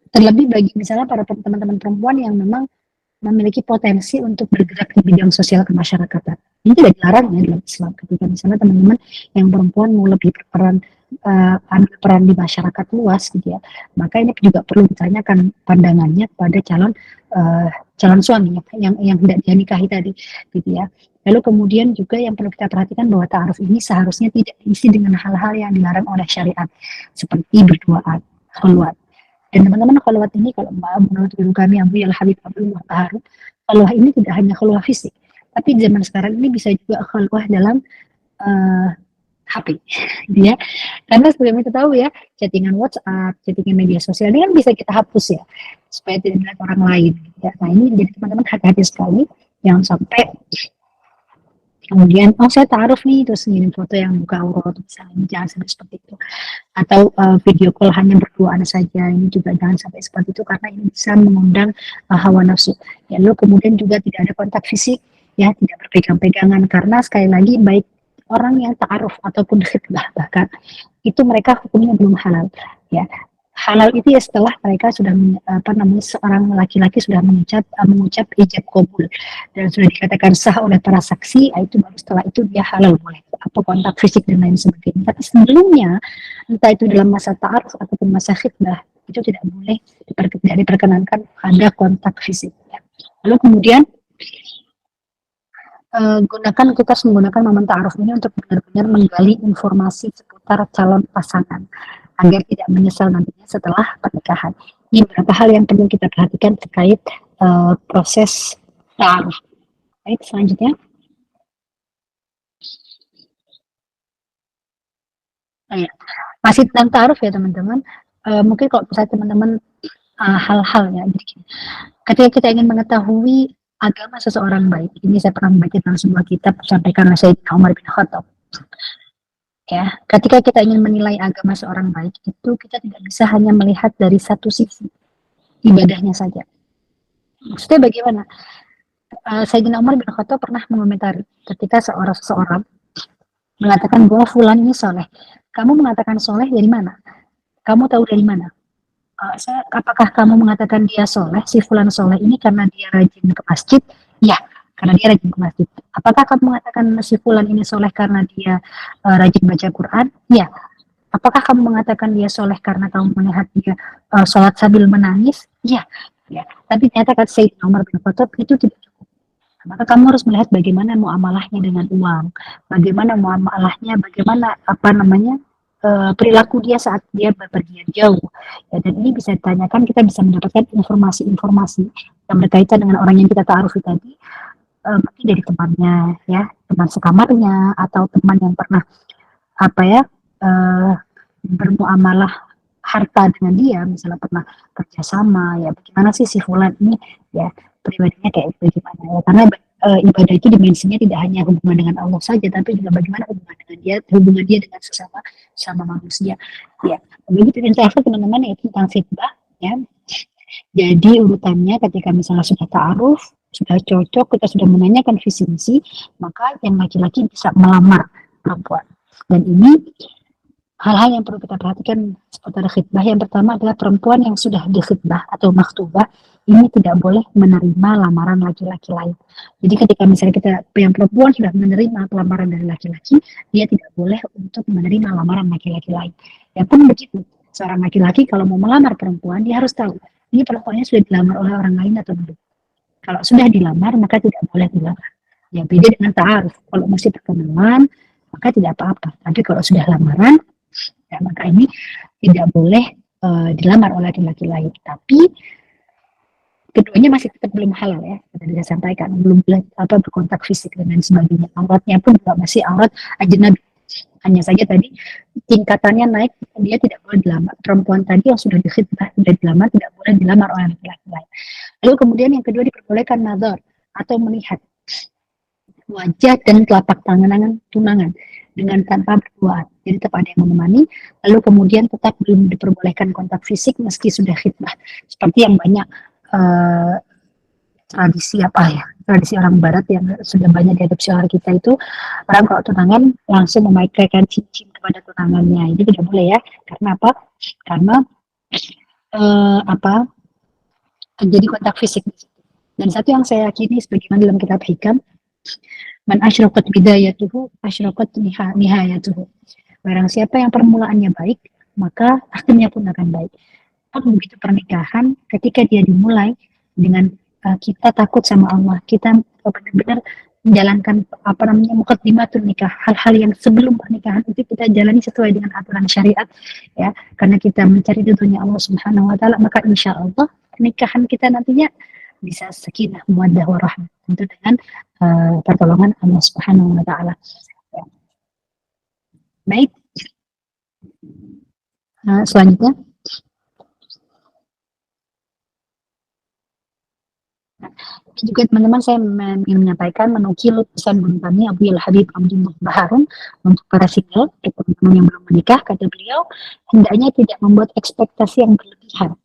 Terlebih bagi misalnya para teman-teman perempuan yang memang memiliki potensi untuk bergerak di bidang sosial kemasyarakatan. Ini tidak dilarang ya dalam Islam. Ketika misalnya teman-teman yang perempuan mau lebih berperan ambil peran di masyarakat luas gitu ya, maka ini juga perlu ditanyakan pandangannya pada calon suami yang tidak dia nikahi tadi gitu ya. Lalu kemudian juga yang perlu kita perhatikan bahwa ta'aruf ini seharusnya tidak diisi dengan hal-hal yang dilarang oleh syariat seperti berduaan, khulwat. Dan teman-teman, khulwat ini kalau menurut guru kami Abu Yal Habib Abdul Muhtaharu, khulwat ini tidak hanya khulwat fisik, tapi di zaman sekarang ini bisa juga khulwat dalam HP, ya. Karena sebelum kita tahu ya, chattingan WhatsApp, chattingan media sosial ini kan bisa kita hapus ya, supaya tidak dilihat orang lain. Ya. Nah ini jadi teman-teman hati-hati sekali, jangan sampai kemudian saya ta'aruf nih terus ngirim foto yang buka aurat misalnya, jangan sampai seperti itu. Atau video call hanya berduaan saja, ini juga jangan sampai seperti itu karena ini bisa mengundang hawa nafsu. Ya, lalu kemudian juga tidak ada kontak fisik, ya, tidak berpegang-pegangan, karena sekali lagi baik orang yang ta'aruf ataupun khitbah bahkan itu mereka hukumnya belum halal, ya. Halal itu ya setelah mereka sudah seorang laki-laki sudah mengucap ijab kabul dan sudah dikatakan sah oleh para saksi, itu baru setelah itu dia halal boleh apa kontak fisik dan lain sebagainya. Tapi sebelumnya entah itu dalam masa ta'aruf ataupun masa khitbah itu tidak boleh, tidak diperkenankan ada kontak fisik, ya. Lalu kemudian kita harus menggunakan momen ta'aruf ini untuk benar-benar menggali informasi seputar calon pasangan agar tidak menyesal nantinya setelah pernikahan. Ini beberapa hal yang perlu kita perhatikan terkait proses ta'aruf. Baik, selanjutnya. Masih tentang ta'aruf ya teman-teman. Mungkin kalau misalnya teman-teman hal-hal ya, ketika kita ingin mengetahui agama seseorang baik, ini saya pernah membaca dalam sebuah kitab sampaikan oleh Sayyidina Umar bin Khattab. Ya, ketika kita ingin menilai agama seorang baik itu kita tidak bisa hanya melihat dari satu sisi ibadahnya saja. Maksudnya bagaimana? Sayyidina Umar bin Khattab pernah mengomentari ketika seseorang mengatakan bahwa fulan ini soleh. Kamu mengatakan soleh dari mana? Kamu tahu dari mana? Apakah kamu mengatakan dia soleh, si fulan soleh ini karena dia rajin ke masjid? Ya, karena dia rajin ke masjid. Apakah kamu mengatakan si fulan ini soleh karena dia rajin baca Quran? Ya. Apakah kamu mengatakan dia soleh karena kamu melihat dia sholat sambil menangis? Ya. Ya. Tapi ternyata kata Sayyidina Umar bin Khattab itu tidak cukup. Maka kamu harus melihat bagaimana muamalahnya dengan uang, bagaimana muamalahnya, bagaimana perilaku dia saat dia berpergian jauh, ya, dan ini bisa ditanyakan, kita bisa mendapatkan informasi-informasi yang berkaitan dengan orang yang kita ta'arufi tadi mungkin dari temannya ya, teman sekamarnya atau teman yang pernah apa ya uh, bermuamalah harta dengan dia, misalnya pernah kerjasama ya, bagaimana sih si fulan ini ya pribadinya kayak bagaimana ya, karena ibadah itu dimensinya tidak hanya hubungan dengan Allah saja, tapi juga bagaimana hubungan dia dengan sesama sama manusia ya. Begitu yang terakhir teman-teman, yaitu tentang khidbah ya. Jadi urutannya ketika misalnya sudah ta'aruf, sudah cocok, kita sudah menanyakan visi misi, maka yang laki-laki bisa melamar perempuan. Dan ini hal-hal yang perlu kita perhatikan seputar khidbah. Yang pertama adalah perempuan yang sudah dikhidbah atau makhtubah ini tidak boleh menerima lamaran laki-laki lain. Jadi ketika misalnya kita yang perempuan sudah menerima lamaran dari laki-laki, dia tidak boleh untuk menerima lamaran laki-laki lain. Ya pun begitu, seorang laki-laki kalau mau melamar perempuan, dia harus tahu ini perempuannya sudah dilamar oleh orang lain atau belum. Kalau sudah dilamar, maka tidak boleh dilamar. Ya beda dengan ta'aruf. Kalau masih perkenalan, maka tidak apa-apa. Tapi kalau sudah lamaran, ya, maka ini tidak boleh dilamar oleh laki-laki lain. Tapi keduanya masih tetap belum halal ya, tadi saya sampaikan, belum boleh berkontak fisik dan sebagainya. Auratnya pun juga masih aurat ajnabi. Hanya saja tadi tingkatannya naik, dia tidak boleh dilamar. Perempuan tadi yang sudah dikhidbah, sudah dilamar, tidak boleh dilamar oleh laki-laki lain. Lalu kemudian yang kedua diperbolehkan nazar atau melihat wajah dan telapak tangan tunangan dengan tanpa berduaan. Jadi tetap ada yang menemani, lalu kemudian tetap belum diperbolehkan kontak fisik meski sudah khidbah. Seperti yang banyak tradisi orang barat yang sudah banyak diadopsi oleh kita itu, orang kalau tunangan langsung memakaikan cincin kepada tunangannya. Itu tidak boleh ya. Karena apa? Karena terjadi kontak fisik. Dan satu yang saya yakini sebagaimana dalam kitab Hikam, man asyraqat bidayatuhu asyraqat nihayatuhu. Barang siapa yang permulaannya baik, maka akhirnya pun akan baik. Begitu pernikahan, ketika dia dimulai dengan kita takut sama Allah, kita benar-benar menjalankan muqaddimatul nikah, hal-hal yang sebelum pernikahan itu kita jalani sesuai dengan aturan syariat ya, karena kita mencari ridhonya Allah Subhanahu wa taala, maka insya Allah pernikahan kita nantinya bisa sakinah mawaddah warahmah, tentu dengan pertolongan Allah Subhanahu wa taala ya. Baik, selanjutnya juga teman-teman, saya ingin menyampaikan menukil pesan guru kami Abu Habib Abdullah Baharun untuk para single, teman-teman yang belum menikah. Kata beliau, hendaknya tidak membuat ekspektasi yang berlebihan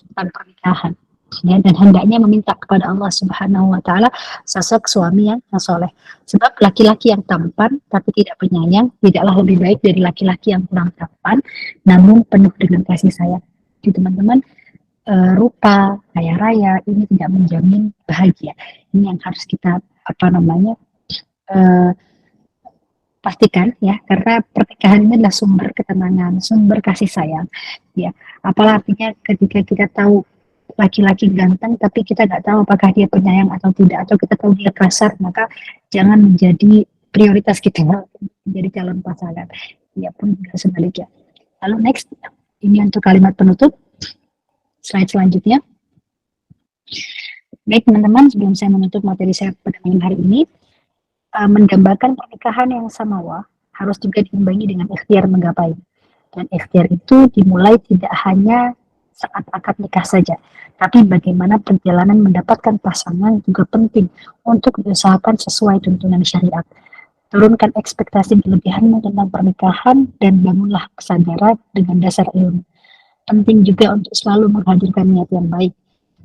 tentang pernikahan ya, dan hendaknya meminta kepada Allah Subhanahu wa taala sosok suami yang soleh. Sebab laki-laki yang tampan tapi tidak penyayang tidaklah lebih baik dari laki-laki yang kurang tampan namun penuh dengan kasih sayang. Jadi teman-teman, rupa, kaya raya ini tidak menjamin bahagia. Ini yang harus kita pastikan ya, karena pernikahan ini adalah sumber ketenangan, sumber kasih sayang ya. Apalah artinya ketika kita tahu laki-laki ganteng tapi kita nggak tahu apakah dia penyayang atau tidak, atau kita tahu dia kasar, maka jangan menjadi prioritas kita menjadi calon pasangan ya, pun juga sebaliknya. Lalu next, ini untuk kalimat penutup. Slide selanjutnya. Baik teman-teman, sebelum saya menutup materi saya pada malam hari ini, menggambarkan pernikahan yang samawa harus juga diimbangi dengan ikhtiar menggapai. Dan ikhtiar itu dimulai tidak hanya saat akad nikah saja, tapi bagaimana perjalanan mendapatkan pasangan juga penting untuk diusahakan sesuai tuntunan syariat. Turunkan ekspektasi berlebihanmu tentang pernikahan dan bangunlah kesadaran dengan dasar ilmu. Penting juga untuk selalu menghadirkan niat yang baik,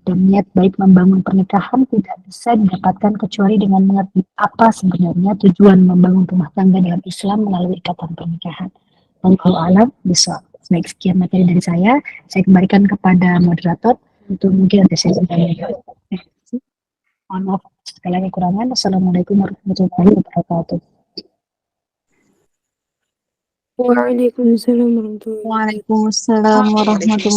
dan niat baik membangun pernikahan tidak bisa didapatkan kecuali dengan mengerti apa sebenarnya tujuan membangun rumah tangga dalam Islam melalui ikatan pernikahan. Wallahu a'lam bishawab. Baik, sekian materi dari saya kembalikan kepada moderator untuk mungkin ada sesi tanya. Mohon maaf segala kekurangan. Assalamualaikum warahmatullahi wabarakatuh. Waalaikumsalam warahmatullahi wabarakatuh.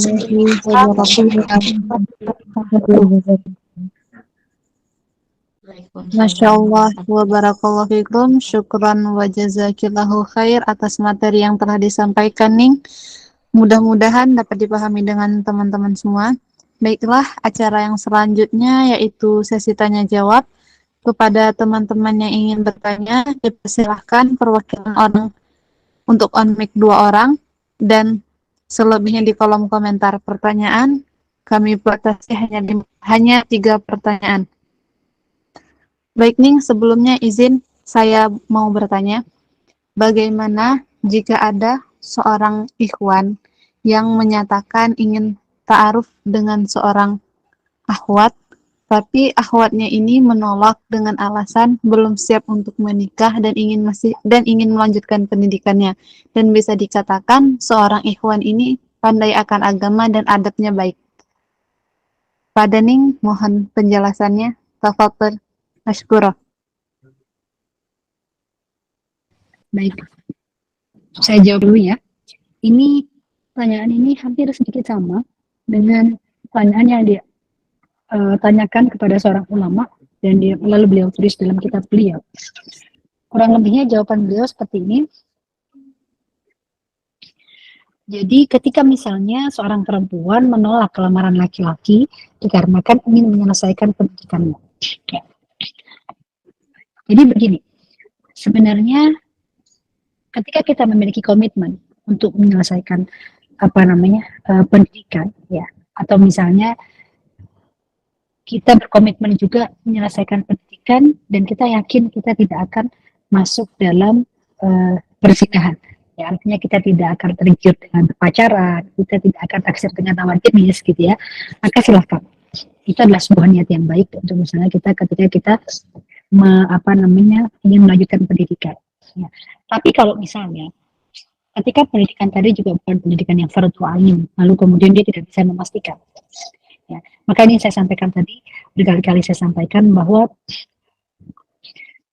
Masya Allah wa barakallahu fikum. Syukran wa jazakillahu khair atas materi yang telah disampaikan nih. Mudah-mudahan dapat dipahami dengan teman-teman semua. Baiklah, acara yang selanjutnya yaitu sesi tanya jawab. Kepada teman-teman yang ingin bertanya, dipersilahkan perwakilan orang untuk on mic 2 orang, dan selebihnya di kolom komentar pertanyaan. Kami batasi hanya 3 pertanyaan. Baik Ning, sebelumnya izin saya mau bertanya, bagaimana jika ada seorang ikhwan yang menyatakan ingin ta'aruf dengan seorang akhwat, tapi akhwatnya ini menolak dengan alasan belum siap untuk menikah dan ingin melanjutkan pendidikannya. Dan bisa dikatakan seorang ikhwan ini pandai akan agama dan adabnya baik. Pak Daning, mohon penjelasannya. Tafadhol. Mashkurah. Baik, saya jawab dulu ya. Ini pertanyaan ini hampir sedikit sama dengan pertanyaan yang dia tanyakan kepada seorang ulama dan lalu beliau tulis dalam kitab beliau. Kurang lebihnya jawaban beliau seperti ini. Jadi ketika misalnya seorang perempuan menolak lamaran laki-laki dikarenakan ingin menyelesaikan pendidikannya. Ya. Jadi begini, sebenarnya ketika kita memiliki komitmen untuk menyelesaikan pendidikan, ya, atau misalnya kita berkomitmen juga menyelesaikan pendidikan dan kita yakin kita tidak akan masuk dalam perzinahan. Ya, artinya kita tidak akan tergiur dengan pacaran, kita tidak akan taksir dengan lawan jenis gitu ya. Maka silahkan. Itu adalah sebuah niat yang baik untuk misalnya kita ketika kita ingin melanjutkan pendidikan. Ya. Tapi kalau misalnya ketika pendidikan tadi juga bukan pendidikan yang fardhu ain, lalu kemudian dia tidak bisa memastikan. Ya, maka ini saya sampaikan tadi, berkali-kali saya sampaikan bahwa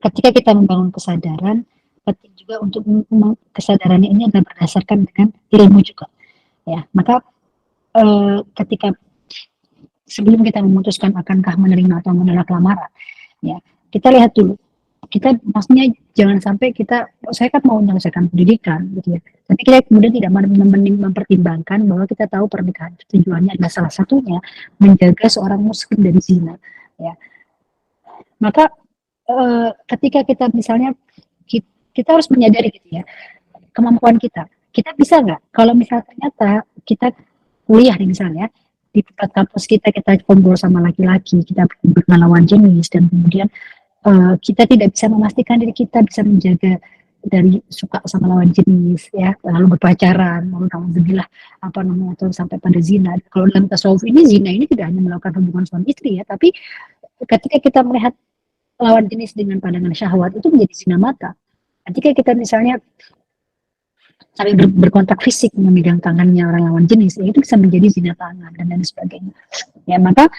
ketika kita membangun kesadaran, penting juga untuk kesadarannya ini adalah berdasarkan dengan ilmu juga. Ya, maka ketika sebelum kita memutuskan akankah menerima atau menolak lamaran, ya kita lihat dulu. Kita maksudnya jangan sampai saya kan mau menyelesaikan pendidikan gitu ya, tapi kita kemudian tidak mempertimbangkan bahwa kita tahu pernikahan tujuannya adalah salah satunya menjaga seorang muslim dari zina, ya. Maka ketika kita misalnya kita harus menyadari gitu ya kemampuan kita bisa nggak kalau misalnya ternyata kita kuliah nih misalnya di tempat kampus kita kumpul sama laki-laki, kita berkenalan lawan jenis, dan kemudian kita tidak bisa memastikan diri kita bisa menjaga dari suka sama lawan jenis, ya, lalu berpacaran, lalu alhamdulillah atau sampai pada zina. Kalau dalam tasawuf ini zina ini tidak hanya melakukan hubungan suami istri ya, tapi ketika kita melihat lawan jenis dengan pandangan syahwat itu menjadi zina mata. Ketika kita misalnya sampai berkontak fisik memegang tangannya orang lawan jenis, ya itu bisa menjadi zina tangan dan lain sebagainya. Ya, maka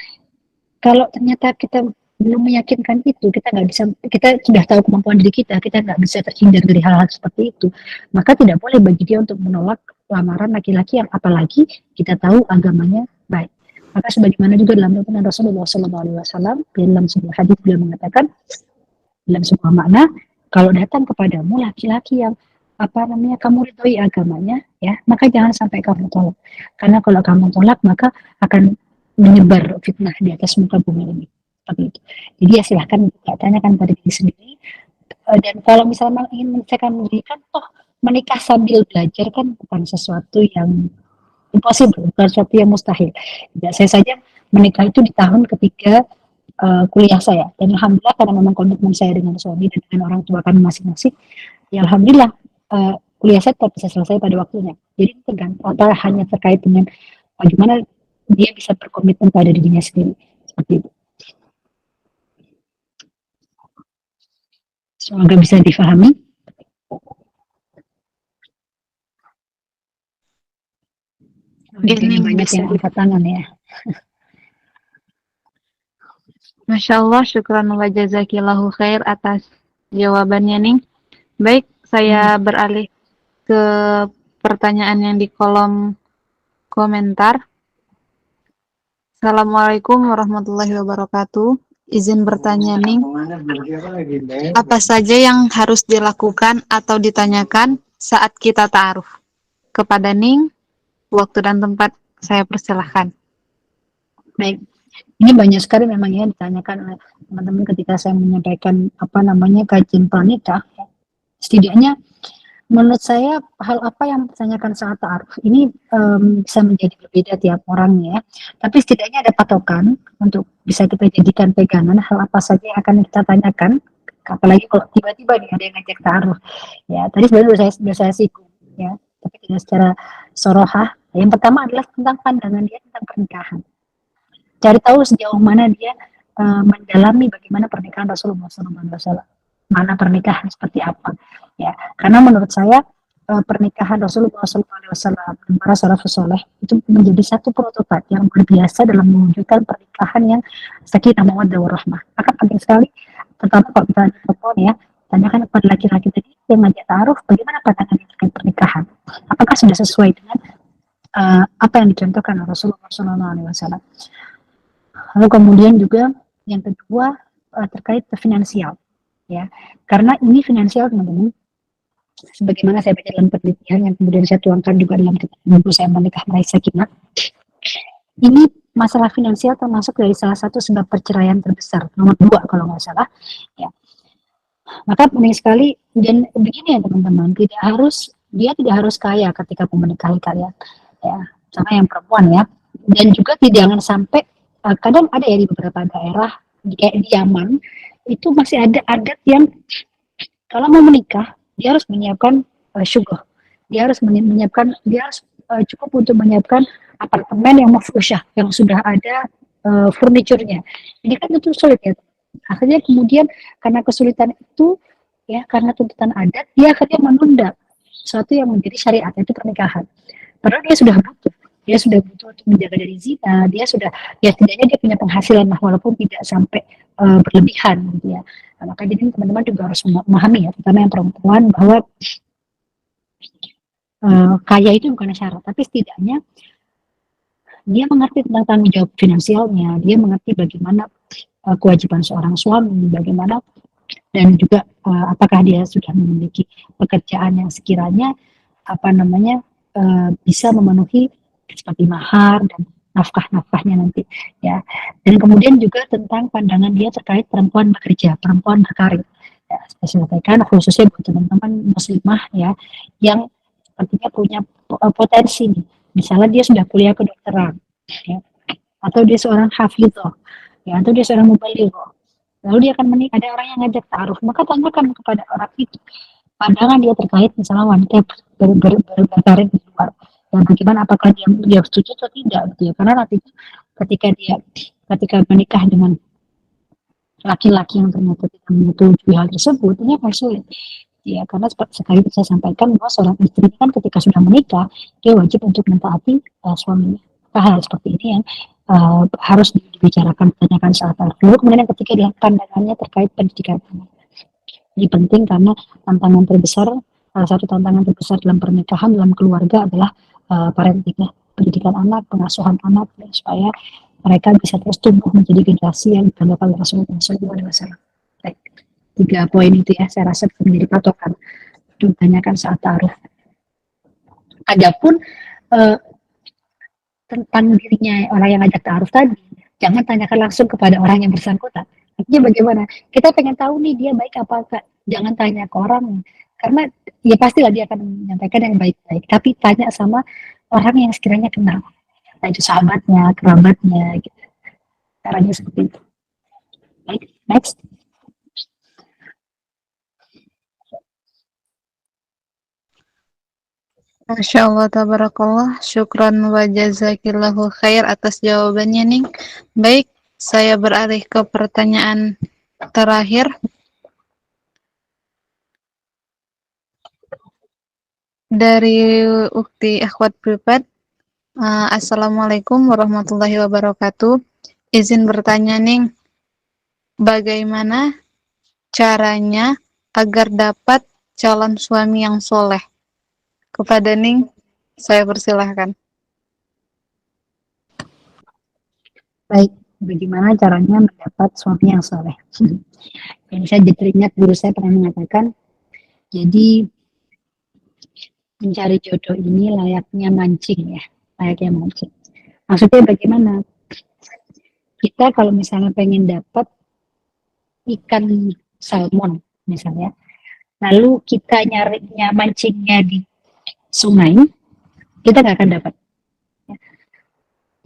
kalau ternyata kita belum meyakinkan itu, kita sudah tahu kemampuan diri kita nggak bisa terhindar dari hal-hal seperti itu, maka tidak boleh bagi dia untuk menolak lamaran laki-laki yang apalagi kita tahu agamanya baik. Maka sebagaimana juga dalam tuntunan Rasulullah SAW, dalam sebuah hadis beliau mengatakan dalam sebuah makna, kalau datang kepadamu laki-laki yang kamu ridhoi agamanya, ya, maka jangan sampai kamu tolak, karena kalau kamu tolak maka akan menyebar fitnah di atas muka bumi ini. Seperti itu. Jadi ya silahkan tanyakan pada diri sendiri. Dan kalau misalnya ingin menyelesaikan pendidikan, menikah sambil belajar kan bukan sesuatu yang impossible, bukan sesuatu yang mustahil. Ya, saya saja menikah itu di tahun ketiga kuliah saya, dan alhamdulillah karena memang komitmen saya dengan suami dan dengan orang tua kami masing-masing, ya alhamdulillah kuliah saya tetap bisa selesai pada waktunya. Jadi tergantung hanya terkait dengan bagaimana dia bisa berkomitmen pada dirinya sendiri. Seperti itu. Semoga bisa difahami. Ini banyak yang angkat tangan ya. Masya Allah, syukran wa jazakillahu khair atas jawabannya Ning. Baik, saya beralih ke pertanyaan yang di kolom komentar. Assalamualaikum warahmatullahi wabarakatuh. Izin bertanya Ning, apa saja yang harus dilakukan atau ditanyakan saat kita ta'aruf? Kepada Ning, waktu dan tempat saya persilahkan. Baik, Ini banyak sekali memang ya ditanyakan oleh teman-teman ketika saya menyampaikan kajian pranikah. Setidaknya menurut saya hal apa yang ditanyakan saat ta'aruf ini bisa menjadi berbeda tiap orangnya ya. Tapi setidaknya ada patokan untuk bisa kita jadikan pegangan hal apa saja yang akan kita tanyakan. Apalagi kalau tiba-tiba nih ada yang ngajak ta'aruf. Ya, tadi sebenarnya sudah saya singgung ya, tapi tidak secara sorohah. Yang pertama adalah tentang pandangan dia tentang pernikahan. Cari tahu sejauh mana dia mendalami bagaimana pernikahan Rasulullah SAW. Mana pernikahan seperti apa, ya. Karena menurut saya pernikahan Rasulullah SAW dan para salafus saleh itu menjadi satu prototipe yang luar biasa dalam mewujudkan pernikahan yang sakinah mawaddah warahmah. Maka penting sekali, terutama kalau kita telepon ya, tanyakan kepada laki-laki tadi yang ngajak ta'aruf, bagaimana pandangannya terkait pernikahan? Apakah sudah sesuai dengan apa yang dicontohkan Rasulullah SAW? Lalu kemudian juga yang kedua terkait finansial, ya, karena ini finansial teman-teman, sebagaimana saya baca dalam penelitian yang kemudian saya tuangkan juga dalam buku saya Menikah Meraih Sakinah, ini masalah finansial termasuk dari salah satu sebab perceraian terbesar, nomor 2 kalau nggak salah, ya. Maka penting sekali, dan begini ya teman-teman, dia tidak harus kaya ketika menikahi kalian, ya, sama yang perempuan ya, dan juga jangan sampai kadang ada ya di beberapa daerah kayak di Yaman itu masih ada adat yang kalau mau menikah dia harus menyiapkan syukuh, dia harus cukup untuk menyiapkan apartemen yang mafrusyah yang sudah ada furniturnya. Ini kan tentu sulit ya. Akhirnya kemudian karena kesulitan itu ya, karena tuntutan adat, dia akhirnya menunda sesuatu yang menjadi syariat, yaitu pernikahan. Padahal dia sudah butuh untuk menjaga dari zina, dia sudah, ya setidaknya dia punya penghasilan lah, walaupun tidak sampai berlebihan gitu ya. Nah, maka jadi teman-teman juga harus memahami ya, terutama yang perempuan, bahwa kaya itu bukan syarat, tapi setidaknya dia mengerti tentang tanggung jawab finansialnya, dia mengerti bagaimana kewajiban seorang suami, bagaimana, dan juga apakah dia sudah memiliki pekerjaan yang sekiranya bisa memenuhi seperti mahar dan nafkah-nafkahnya nanti ya. Dan kemudian juga tentang pandangan dia terkait perempuan bekerja, perempuan berkarir ya, saya sampaikan khususnya buat teman-teman muslimah ya yang sepertinya punya potensi nih, misalnya dia sudah kuliah kedokteran ya, atau dia seorang hafidhah ya, atau dia seorang mubalighah, lalu dia akan menikah, ada orang yang ngajak ta'aruf, maka tanyakan kepada orang itu pandangan dia terkait misalnya wanita berkarir di luar, dan bagaimana, apakah dia setuju atau tidak gitu ya, karena nanti ketika menikah dengan laki-laki yang ternyata tidak menyetujui hal tersebut, ini akan sulit ya, karena sekali saya sampaikan bahwa seorang istri kan ketika sudah menikah dia wajib untuk mentaati suaminya. Hal seperti ini yang harus dibicarakan, ditanyakan saat lalu. Kemudian yang ketiga adalah pandangannya terkait pendidikan anak. Ini penting karena salah satu tantangan terbesar dalam pernikahan, dalam keluarga adalah parenting, pendidikan anak, pengasuhan anak, ya, supaya mereka bisa terus tumbuh menjadi generasi yang dibanggakan oleh Rasulullah SAW. Baik, 3 poin itu ya, saya rasa bisa menjadi patokan untuk ditanyakan saat ta'aruf. Adapun tentang dirinya orang yang ngajak ta'aruf tadi, jangan tanyakan langsung kepada orang yang bersangkutan. Artinya bagaimana? Kita pengen tahu nih dia baik apa enggak. Jangan tanya ke orang, karena ya pastilah dia akan menyampaikan yang baik-baik. Tapi tanya sama orang yang sekiranya kenal. Nah, itu sahabatnya, kerabatnya, gitu. Caranya seperti itu. Baik, next. Masya Allah, tabarakallah, syukran wa jazakillahu khair atas jawabannya nih. Baik, saya beralih ke pertanyaan terakhir dari Ukti Akhwat Pripad. Assalamualaikum warahmatullahi wabarakatuh. Izin bertanya nih, bagaimana caranya agar dapat calon suami yang soleh? Kepada Ning, saya persilahkan. Baik, bagaimana caranya mendapat suami yang soleh? Yang saya teringat guru saya pernah mengatakan, jadi mencari jodoh ini layaknya mancing ya, layaknya mancing. Maksudnya bagaimana? Kita kalau misalnya pengen dapat ikan salmon misalnya, lalu kita nyarinya mancingnya di sungai, kita nggak akan dapat.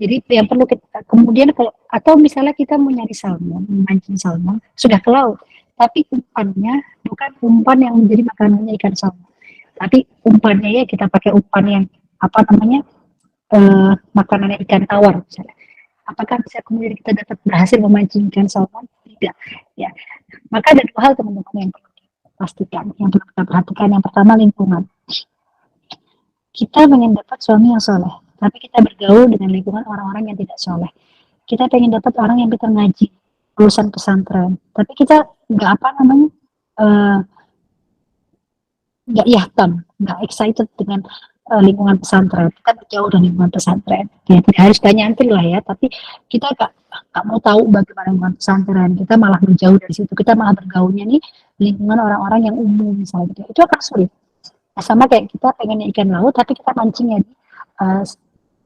Jadi yang perlu kita kemudian kalau atau misalnya kita mau nyari salmon, mancing salmon, sudah ke laut, tapi umpannya bukan umpan yang menjadi makanannya ikan salmon, tapi umpannya ya kita pakai umpan yang apa namanya makanannya ikan tawar misalnya. Apakah bisa kemudian kita dapat berhasil memancing ikan salmon? Tidak. Ya, maka ada dua hal teman-teman yang perlu dipastikan, yang perlu kita perhatikan. Yang pertama lingkungan. Kita ingin dapat suami yang soleh, tapi kita bergaul dengan lingkungan orang-orang yang tidak soleh. Kita pengen dapat orang yang pintar ngaji, lulusan pesantren, tapi kita nggak apa namanya nggak yahtam, nggak excited dengan lingkungan pesantren. Kita berjauh dari lingkungan pesantren. Ya, tidak harus banyak antri lah ya, tapi kita nggak mau tahu bagaimana lingkungan pesantren. Kita malah berjauh dari situ. Kita malah bergaulnya nih lingkungan orang-orang yang umum misalnya. Gitu. Itu akan sulit. Nah, sama kayak kita pengen ikan laut, tapi kita mancingnya di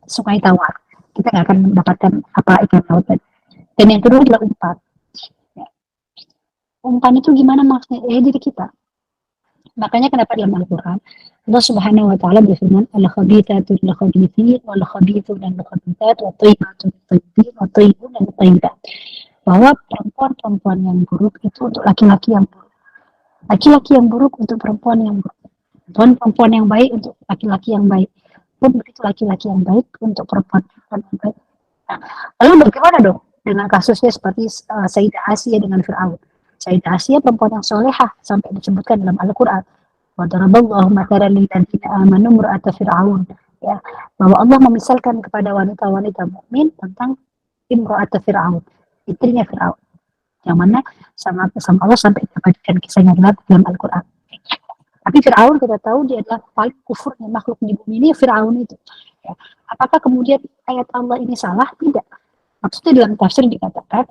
sungai tawar. Kita nggak akan mendapatkan apa ikan laut tadi. Dan yang kedua adalah umpan. Ya. Umpan itu gimana maksudnya? Ya jadi kita. Makanya kenapa dalam Al-Quran Allah Subhanahu wa taala berfirman al-khabithatu lil-khabithin wal-khabithu lil-khabithat wa thayyibatu lit-thayyibin wa thayyibun lit-thayyibat. Bahwa perempuan-perempuan yang buruk itu untuk laki-laki yang buruk. Laki-laki yang buruk untuk perempuan yang buruk. Perempuan yang baik untuk laki-laki yang baik. Pun begitu laki-laki yang baik untuk perempuan yang baik. Nah, lalu bagaimana dong dengan kasusnya seperti Sayyidah Asia dengan Fir'aun? Sayyidah Asia perempuan yang solehah sampai disebutkan dalam Al-Quran. Wa daraballahu mathalan lil ladzina amanu imra'ata Fir'aun. Ya, bahwa Allah memisalkan kepada wanita-wanita mukmin tentang imra'ata Fir'aun, istrinya Fir'aun. Yang mana sama Allah sampai diberikan kisahnya dalam Al-Quran. Tapi Fir'aun kita tahu dia adalah paling kufurnya makhluk di bumi ini, Fir'aun itu. Ya. Apakah kemudian ayat Allah ini salah? Tidak. Maksudnya dalam tafsir dikatakan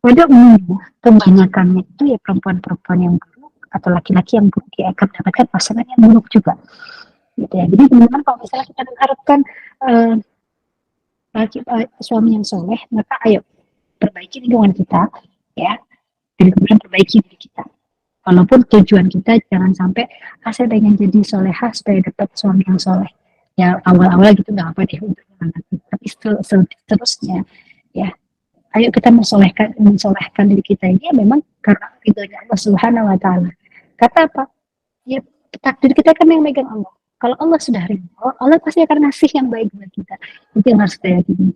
pada umumnya kebanyakannya itu ya perempuan-perempuan yang buruk atau laki-laki yang buruk dia akan mendapatkan pasangan yang buruk juga. Gitu ya. Jadi teman-teman kalau misalnya kita mengharapkan suami yang soleh, maka ayo perbaiki lingkungan kita, ya, dan kemudian perbaiki diri kita. Walaupun tujuan kita jangan sampai saya pengen jadi solehah supaya dapat suami yang soleh. Ya awal-awal gitu nggak apa deh untuk nanti. Tapi seterusnya ya ayo kita mensolehkan diri kita ini ya memang karena ridhonya Allah Subhanahu wa taala. Kata apa? Ya takdir kita kan yang megang Allah. Kalau Allah sudah ridho, Allah pasti akan ngasih yang baik buat kita. Itu yang harus kita yakini.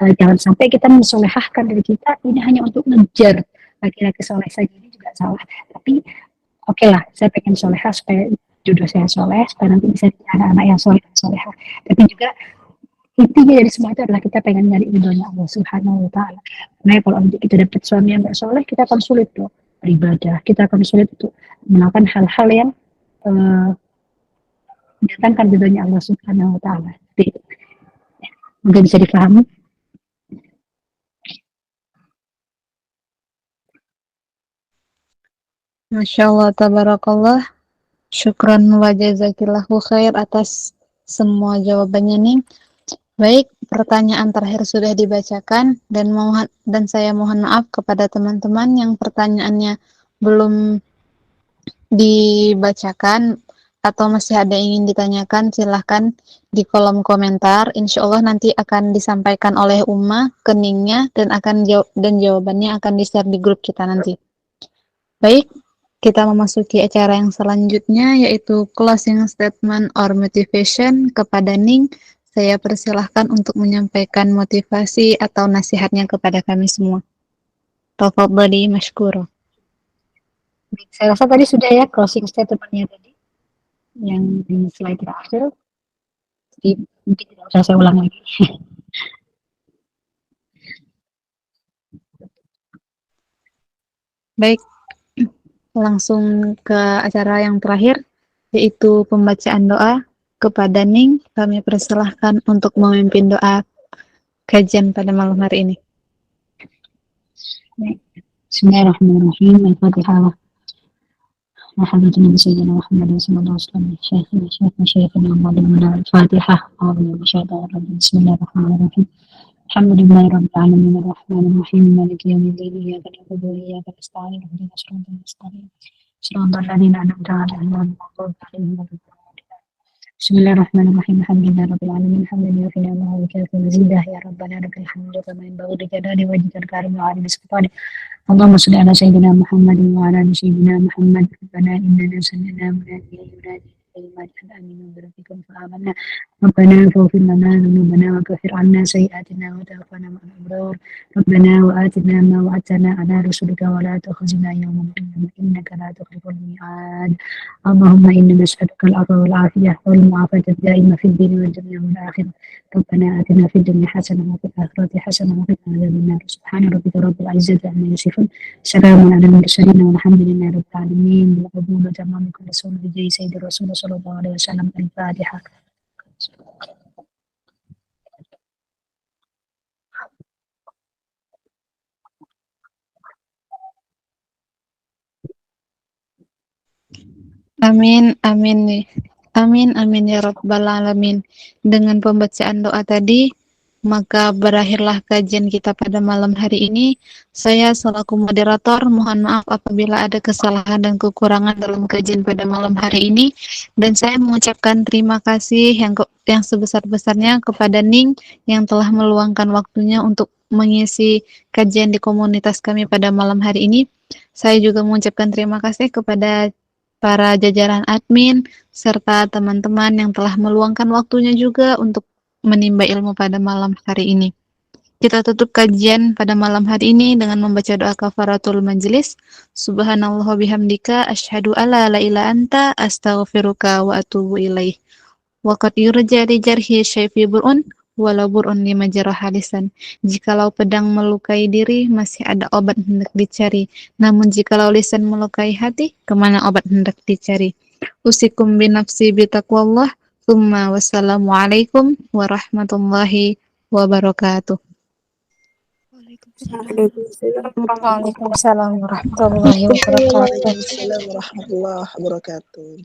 Jadi jangan sampai kita mensolehahkan diri kita ini hanya untuk ngejar laki-laki soleh saja, ini juga salah. Tapi oke lah, saya pengen solehah supaya jodoh saya soleh, supaya nanti bisa jadi anak-anak yang soleh dan solehah. Tapi juga intinya dari semua itu adalah kita pengen nyari ridhonya Allah Subhanahu wa taala. Karena kalau untuk kita dapat suami yang gak soleh, kita akan sulit tuh beribadah, kita akan sulit untuk melakukan hal-hal yang mendatangkan ridhonya Allah Subhanahu wa taala. Mungkin bisa dipahami. Masya Allah, tabarakallah. Syukran wa jazakillahu khair atas semua jawabannya nih. Baik, pertanyaan terakhir sudah dibacakan dan saya mohon maaf kepada teman-teman yang pertanyaannya belum dibacakan atau masih ada yang ingin ditanyakan, silahkan di kolom komentar. Insya Allah nanti akan disampaikan oleh Umma keningnya dan jawabannya akan di-share di grup kita nanti. Baik, kita memasuki acara yang selanjutnya yaitu closing statement or motivation kepada Ning. Saya persilahkan untuk menyampaikan motivasi atau nasihatnya kepada kami semua. Tafadhali mashkura. Saya rasa tadi sudah ya closing statement-nya tadi yang di slide terakhir. Jadi mungkin tidak usah saya ulang lagi. Baik, langsung ke acara yang terakhir yaitu pembacaan doa kepada Ning. Kami persilahkan untuk memimpin doa kajian pada malam hari ini. Bismillahirrahmanirrahim. Al-Fatihah. Muhammadin Sayyidina Muhammadin sallallahu alaihi wasallam. Syekhna Al-Fatihah. Bismillahirrahmanirrahim. Alhamdulillahi rabbil alamin arrahmanir rahim maliki yaumiddin iyyaka na'budu wa iyyaka nasta'in ihdinas siratal mustaqim siratal ladzina an'amta 'alaihim ghairil maghdubi 'alaihim waladdallin. Bismillahirrahmanirrahim. Alhamdulillahi rabbil alamin hamdan yuwaffi ni'amahu wa yukafi mazidah ya rabbana lakal hamdu kama yanbaghi li jalali wajhikal karim wa 'azimi sultanik. Allahumma shalli ala sayyidina Muhammadin wa ala ali sayyidina Muhammad. Rabbana innana sami'na munadiyan yunadi للإيمان أن آمنوا بربكم فآمنا ربنا فاغفر لنا ذنوبنا وكفر عنا سيئاتنا وتوفنا مع الأبرار ربنا وآتنا ما وعدتنا على رسلك ولا تخزنا يوم القيامة إنك لا تخلف الميعاد. اللهم إنا نسألك العفو والعافية والمعافاة الدائمة في الدين والدنيا والآخرة. ربنا آتنا في الدنيا حسنة وفي الآخرة حسنة وقنا عذاب النار. سبحان ربك رب العزة عما يصفون سلام على المرسلين والحمد لله رب العالمين. بالقبول وتمام كل رسول بجاه سيد الرسول صلى الله عليه وسلم. الفاتحة. Amin, amin nih. Amin, amin ya Rabbal Alamin. Dengan pembacaan doa tadi, maka berakhirlah kajian kita pada malam hari ini. Saya selaku moderator, mohon maaf apabila ada kesalahan dan kekurangan dalam kajian pada malam hari ini. Dan saya mengucapkan terima kasih yang sebesar-besarnya kepada Ning yang telah meluangkan waktunya untuk mengisi kajian di komunitas kami pada malam hari ini. Saya juga mengucapkan terima kasih kepada para jajaran admin, serta teman-teman yang telah meluangkan waktunya juga untuk menimba ilmu pada malam hari ini. Kita tutup kajian pada malam hari ini dengan membaca doa kafaratul majlis. Subhanallah bihamdika asyhadu alla la ilaha anta astaghfiruka wa atubu ilaih. Wa qad yurja li jarhi syaifi burun walau burun lima jarah lisan. Jikalau pedang melukai diri, masih ada obat hendak dicari. Namun jikalau lisan melukai hati, kemana obat hendak dicari? Usikum binafsi bitaqwallah. Tsumma wassalamualaikum warahmatullahi wabarakatuh. Waalaikumsalam warahmatullahi wabarakatuh. Waalaikumsalam warahmatullahi wabarakatuh.